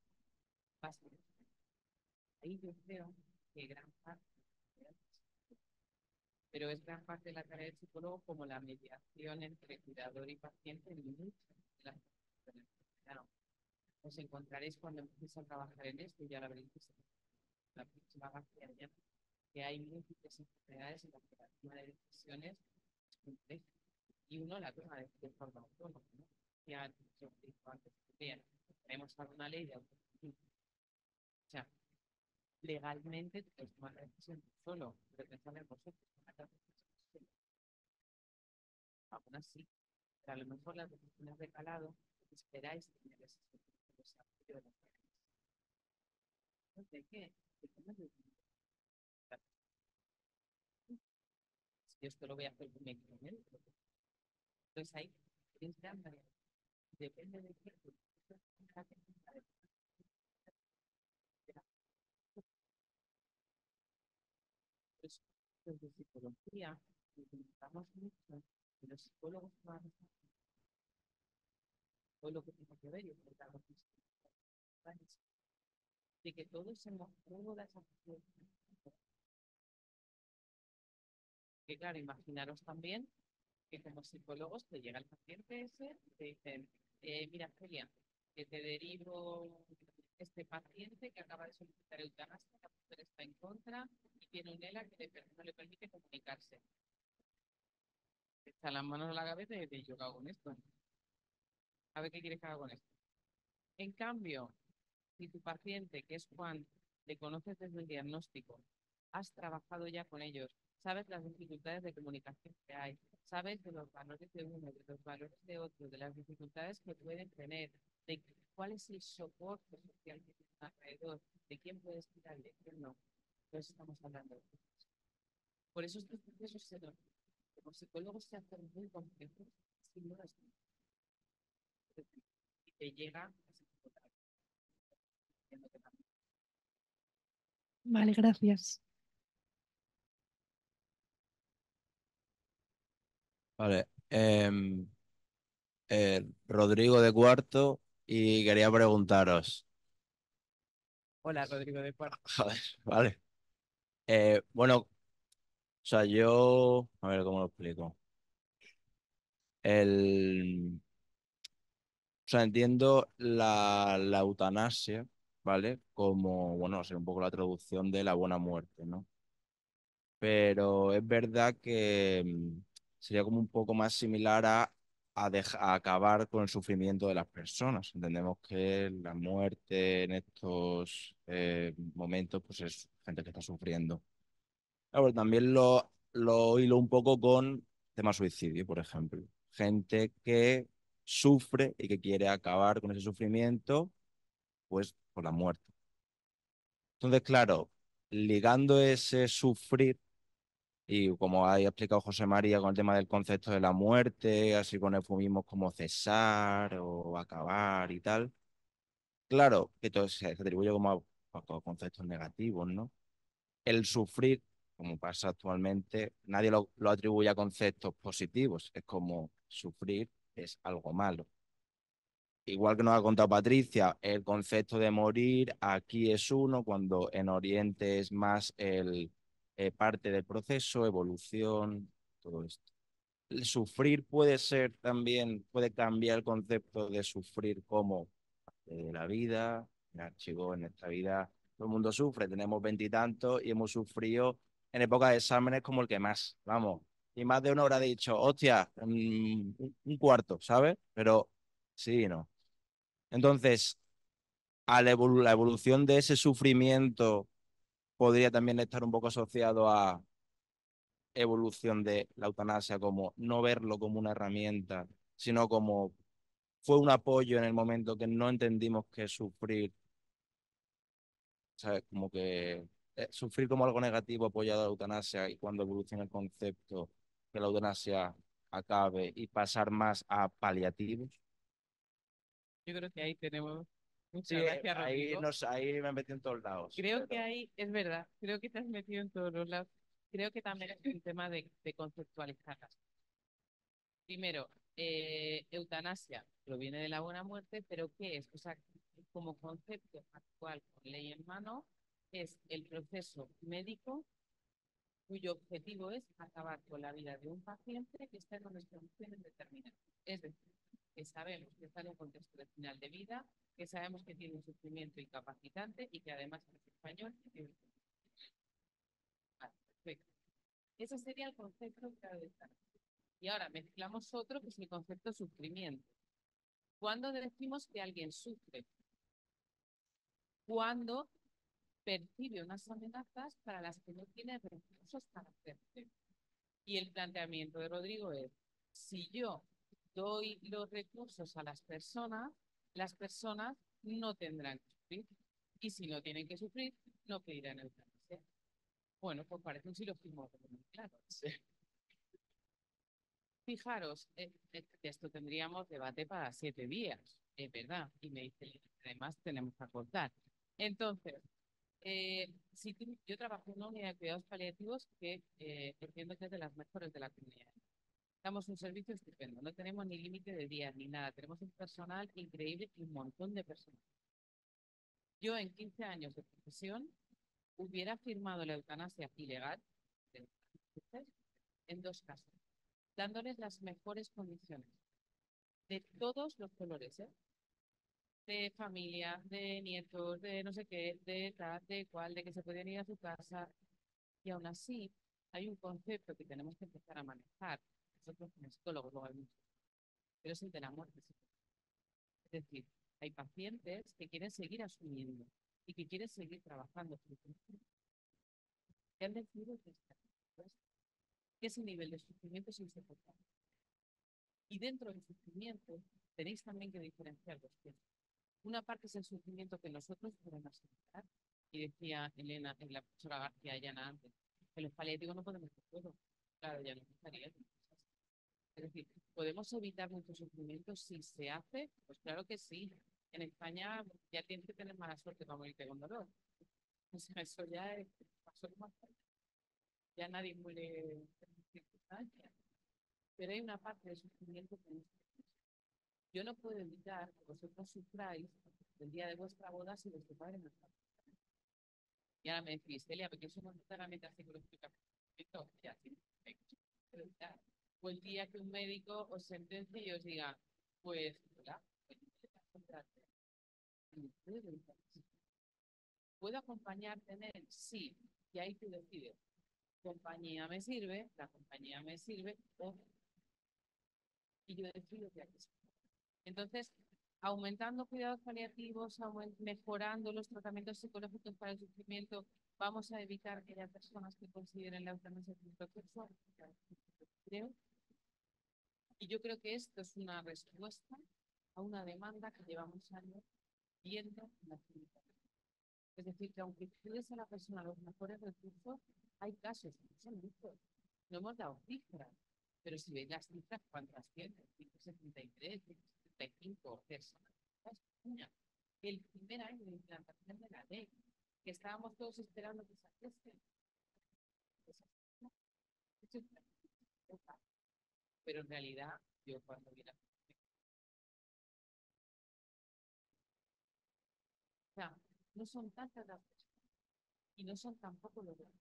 va a ser. Ahí yo creo que gran parte, pero es gran parte de la tarea del psicólogo como la mediación entre cuidador y paciente en muchas de las enfermedades. Os encontraréis cuando empecéis a trabajar en esto, y ya la veréis la próxima García Llana, que hay múltiples enfermedades en las que la toma de decisiones es compleja. Y uno la toma de forma autónoma, ¿no? Ya yo digo antes, bien, tenemos alguna ley de autonomía. O sea, legalmente tú puedes tomar la decisión tú solo, pero pensad en vosotros, aún así, pero a lo mejor las decisiones de calado esperáis tener ese desarrollo de las ¿de qué? ¿De cómo yo si esto lo voy a hacer con mi equipo médico? Entonces ahí tienes que andar. Depende de qué. Pues, desde psicología, utilizamos mucho que los psicólogos van todo lo que tiene que ver y explicamos de que todos hemos, todas las acciones. Que claro, imaginaros también que como psicólogos te llega el paciente ese y te dicen, mira, Celia, que te derivo este paciente que acaba de solicitar eutanasia, la mujer está en contra y tiene un ELA que no le permite comunicarse. Echa las manos a la cabeza y dice, yo qué hago con esto. A ver qué quieres que haga con esto. En cambio, si tu paciente, que es Juan, le conoces desde el diagnóstico, has trabajado ya con ellos, sabes las dificultades de comunicación que hay, sabes de los valores de uno, de los valores de otro, de las dificultades que pueden tener, de cuál es el soporte social que tienen alrededor, de quién puedes tirar y de quién no. Entonces estamos hablando de eso. Por eso estos procesos como psicólogos se hacen muy complejos si no las y te llega a Vale, gracias. Vale. Rodrigo de Cuarto y quería preguntaros. Hola, Rodrigo de Cuarto. Joder, vale. Bueno, o sea, yo, a ver cómo lo explico. O sea, entiendo la eutanasia, ¿vale? Como, bueno, ser un poco la traducción de la buena muerte, ¿no? Pero es verdad que sería como un poco más similar a acabar con el sufrimiento de las personas. Entendemos que la muerte en estos momentos, pues es gente que está sufriendo. Claro, también lo hilo un poco con tema suicidio, por ejemplo. Gente que sufre y que quiere acabar con ese sufrimiento, pues por la muerte. Entonces, claro, ligando ese sufrir, y como ha explicado José María con el tema del concepto de la muerte, así con eufemismos como cesar o acabar y tal, claro que todo se atribuye como a conceptos negativos, ¿no? El sufrir, como pasa actualmente, nadie lo atribuye a conceptos positivos. Es como sufrir es algo malo. Igual que nos ha contado Patricia, el concepto de morir aquí es uno, cuando en Oriente es más el parte del proceso, evolución, todo esto. El sufrir puede ser también, puede cambiar el concepto de sufrir como de la vida. Mira, chicos, en esta vida todo el mundo sufre, tenemos veintitantos y hemos sufrido en época de exámenes como el que más, vamos. Y más de uno habrá dicho, hostia, un cuarto, ¿sabes? Pero sí, no. Entonces, la evolución de ese sufrimiento podría también estar un poco asociado a evolución de la eutanasia, como no verlo como una herramienta, sino como fue un apoyo en el momento que no entendimos que sufrir, ¿sabes? Como que sufrir como algo negativo apoyado a la eutanasia y cuando evoluciona el concepto que la eutanasia acabe y pasar más a paliativos. Yo creo que ahí tenemos. Sí, Muchas gracias, ahí, Rodrigo. ahí me metí en todos lados. Creo que ahí, es verdad, creo que te has metido en todos los lados. Creo que también es un tema de conceptualizarlas. Primero, eutanasia proviene de la buena muerte, pero ¿qué es? O sea, como concepto actual con ley en mano, es el proceso médico cuyo objetivo es acabar con la vida de un paciente que está en unas condiciones determinadas. Es decir, que sabemos que está en un contexto de final de vida, que sabemos que tiene un sufrimiento incapacitante y que además es español. Vale, perfecto. Ese sería el concepto que ha de estar. Y ahora mezclamos otro que es el concepto de sufrimiento. ¿Cuándo decimos que alguien sufre? Cuando percibe unas amenazas para las que no tiene recursos para hacer frente. Y el planteamiento de Rodrigo es, si yo doy los recursos a las personas no tendrán que sufrir. Y si no tienen que sufrir, no pedirán eutanasia. Bueno, pues parece un silogismo muy claro. Sí. Fijaros, de esto tendríamos debate para 7 días, es verdad. Y me dice, además tenemos que acordar. Entonces, Yo trabajo en una unidad de cuidados paliativos que entiendo que es de las mejores de la comunidad. Damos un servicio estupendo, no tenemos ni límite de días ni nada, tenemos un personal increíble y un montón de personas. Yo en 15 años de profesión hubiera firmado la eutanasia ilegal en 2 casos, dándoles las mejores condiciones, de todos los colores, ¿eh? De familia, de nietos, de no sé qué, de tal, de cual, de que se pueden ir a su casa. Y aún así, hay un concepto que tenemos que empezar a manejar. Nosotros como psicólogos lo hay, pero es el de la muerte. Es decir, hay pacientes que quieren seguir asumiendo y que quieren seguir trabajando, que han decidido que ese nivel de sufrimiento es insoportable. Y dentro del sufrimiento tenéis también que diferenciar dos cosas. Una parte es el sufrimiento que nosotros podemos aceptar, y decía Elena, en la profesora García Llana antes, que los paliativos no podemos hacer todo. Claro, ya no estaría. Es decir, ¿podemos evitar mucho sufrimiento si se hace? Pues claro que sí. En España ya tienes que tener mala suerte para morirte con dolor. O sea, eso ya es pasó más tarde. Ya nadie muere en circunstancias. Pero hay una parte de sufrimiento que no. Yo no puedo evitar que vosotros sufráis el día de vuestra boda si vuestro padre no está. Y ahora me decís, Celia, porque eso no es totalmente psicológica. O el día que un médico os sentencie y os diga, pues, hola, ¿puedo acompañarte en él? Sí. Y ahí tú decides, compañía me sirve, la compañía me sirve, y yo decido que aquí. Entonces, aumentando cuidados paliativos, mejorando los tratamientos psicológicos para el sufrimiento, vamos a evitar que haya personas que consideren la eutanasia como un recurso. Creo. Y yo creo que esto es una respuesta a una demanda que llevamos años viendo en la clínica. Es decir, que aunque pides a la persona los mejores recursos, hay casos, no son muchos. No hemos dado cifras, pero si veis las cifras, ¿cuántas tienen? 173, 175 personas. El primer año de implantación de la ley, que estábamos todos esperando que saliese. Pero en realidad, yo cuando vi la... O sea, no son tantas las personas y no son tampoco los grandes.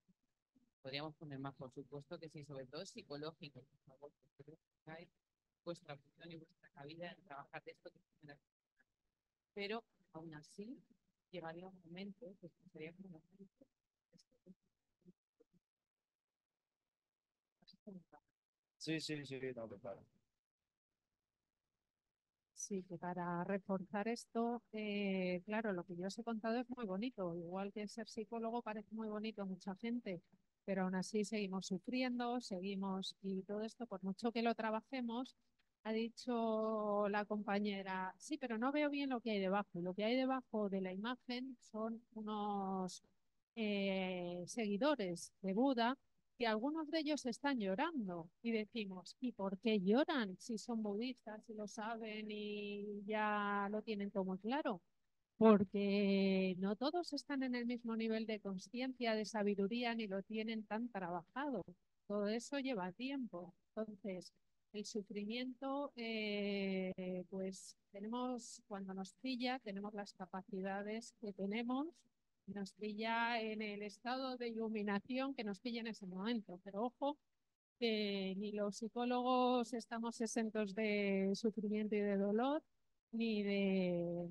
Podríamos poner más, por supuesto que sí, sobre todo psicológico, por favor, porque hay vuestra función y vuestra cabida en trabajar de esto. Pero aún así, llegaría un momento que sería como una... Sí, sí, sí, no, claro. Sí, que para reforzar esto, claro, lo que yo os he contado es muy bonito, igual que ser psicólogo parece muy bonito a mucha gente, pero aún así seguimos sufriendo, seguimos, y todo esto, por mucho que lo trabajemos, ha dicho la compañera, sí, pero no veo bien lo que hay debajo. Lo que hay debajo de la imagen son unos seguidores de Buda, que algunos de ellos están llorando y decimos, ¿y por qué lloran si son budistas, si lo saben y ya lo tienen todo muy claro? Porque no todos están en el mismo nivel de conciencia, de sabiduría, ni lo tienen tan trabajado. Todo eso lleva tiempo. Entonces, el sufrimiento, pues tenemos, cuando nos pilla, tenemos las capacidades que tenemos, nos pilla en el estado de iluminación que nos pilla en ese momento. Pero ojo, que ni los psicólogos estamos exentos de sufrimiento y de dolor, ni de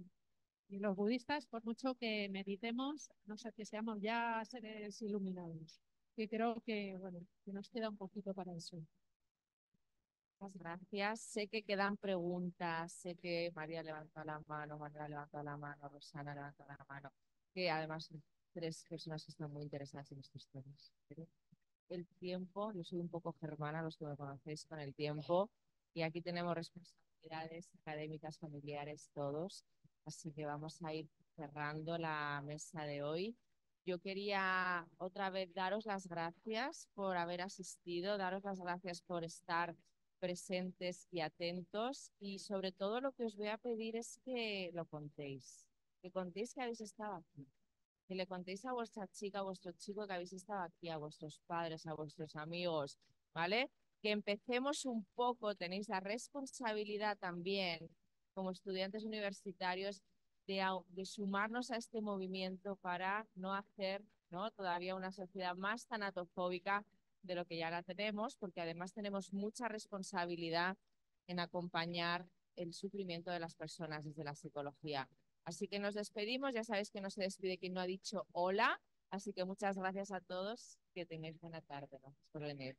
y los budistas, por mucho que meditemos, no sé, que seamos ya seres iluminados. Y creo que, bueno, que nos queda un poquito para eso. Muchas gracias. Sé que quedan preguntas, sé que María levantó la mano, Manuela levantó la mano, Rosana levantó la mano, que además son 3 personas que están muy interesadas en estos temas. Pero el tiempo, yo soy un poco germana, los que me conocéis con el tiempo, y aquí tenemos responsabilidades académicas, familiares, todos, así que vamos a ir cerrando la mesa de hoy. Yo quería otra vez daros las gracias por haber asistido, daros las gracias por estar presentes y atentos, y sobre todo lo que os voy a pedir es que lo contéis, que habéis estado aquí, que le contéis a vuestra chica, a vuestro chico que habéis estado aquí, a vuestros padres, a vuestros amigos, ¿vale? Que empecemos un poco, tenéis la responsabilidad también, como estudiantes universitarios, de sumarnos a este movimiento para no hacer, ¿no?, todavía una sociedad más tanatofóbica de lo que ya la tenemos, porque además tenemos mucha responsabilidad en acompañar el sufrimiento de las personas desde la psicología. Así que nos despedimos, ya sabéis que no se despide quien no ha dicho hola, así que muchas gracias a todos, que tengáis buena tarde. Gracias por venir.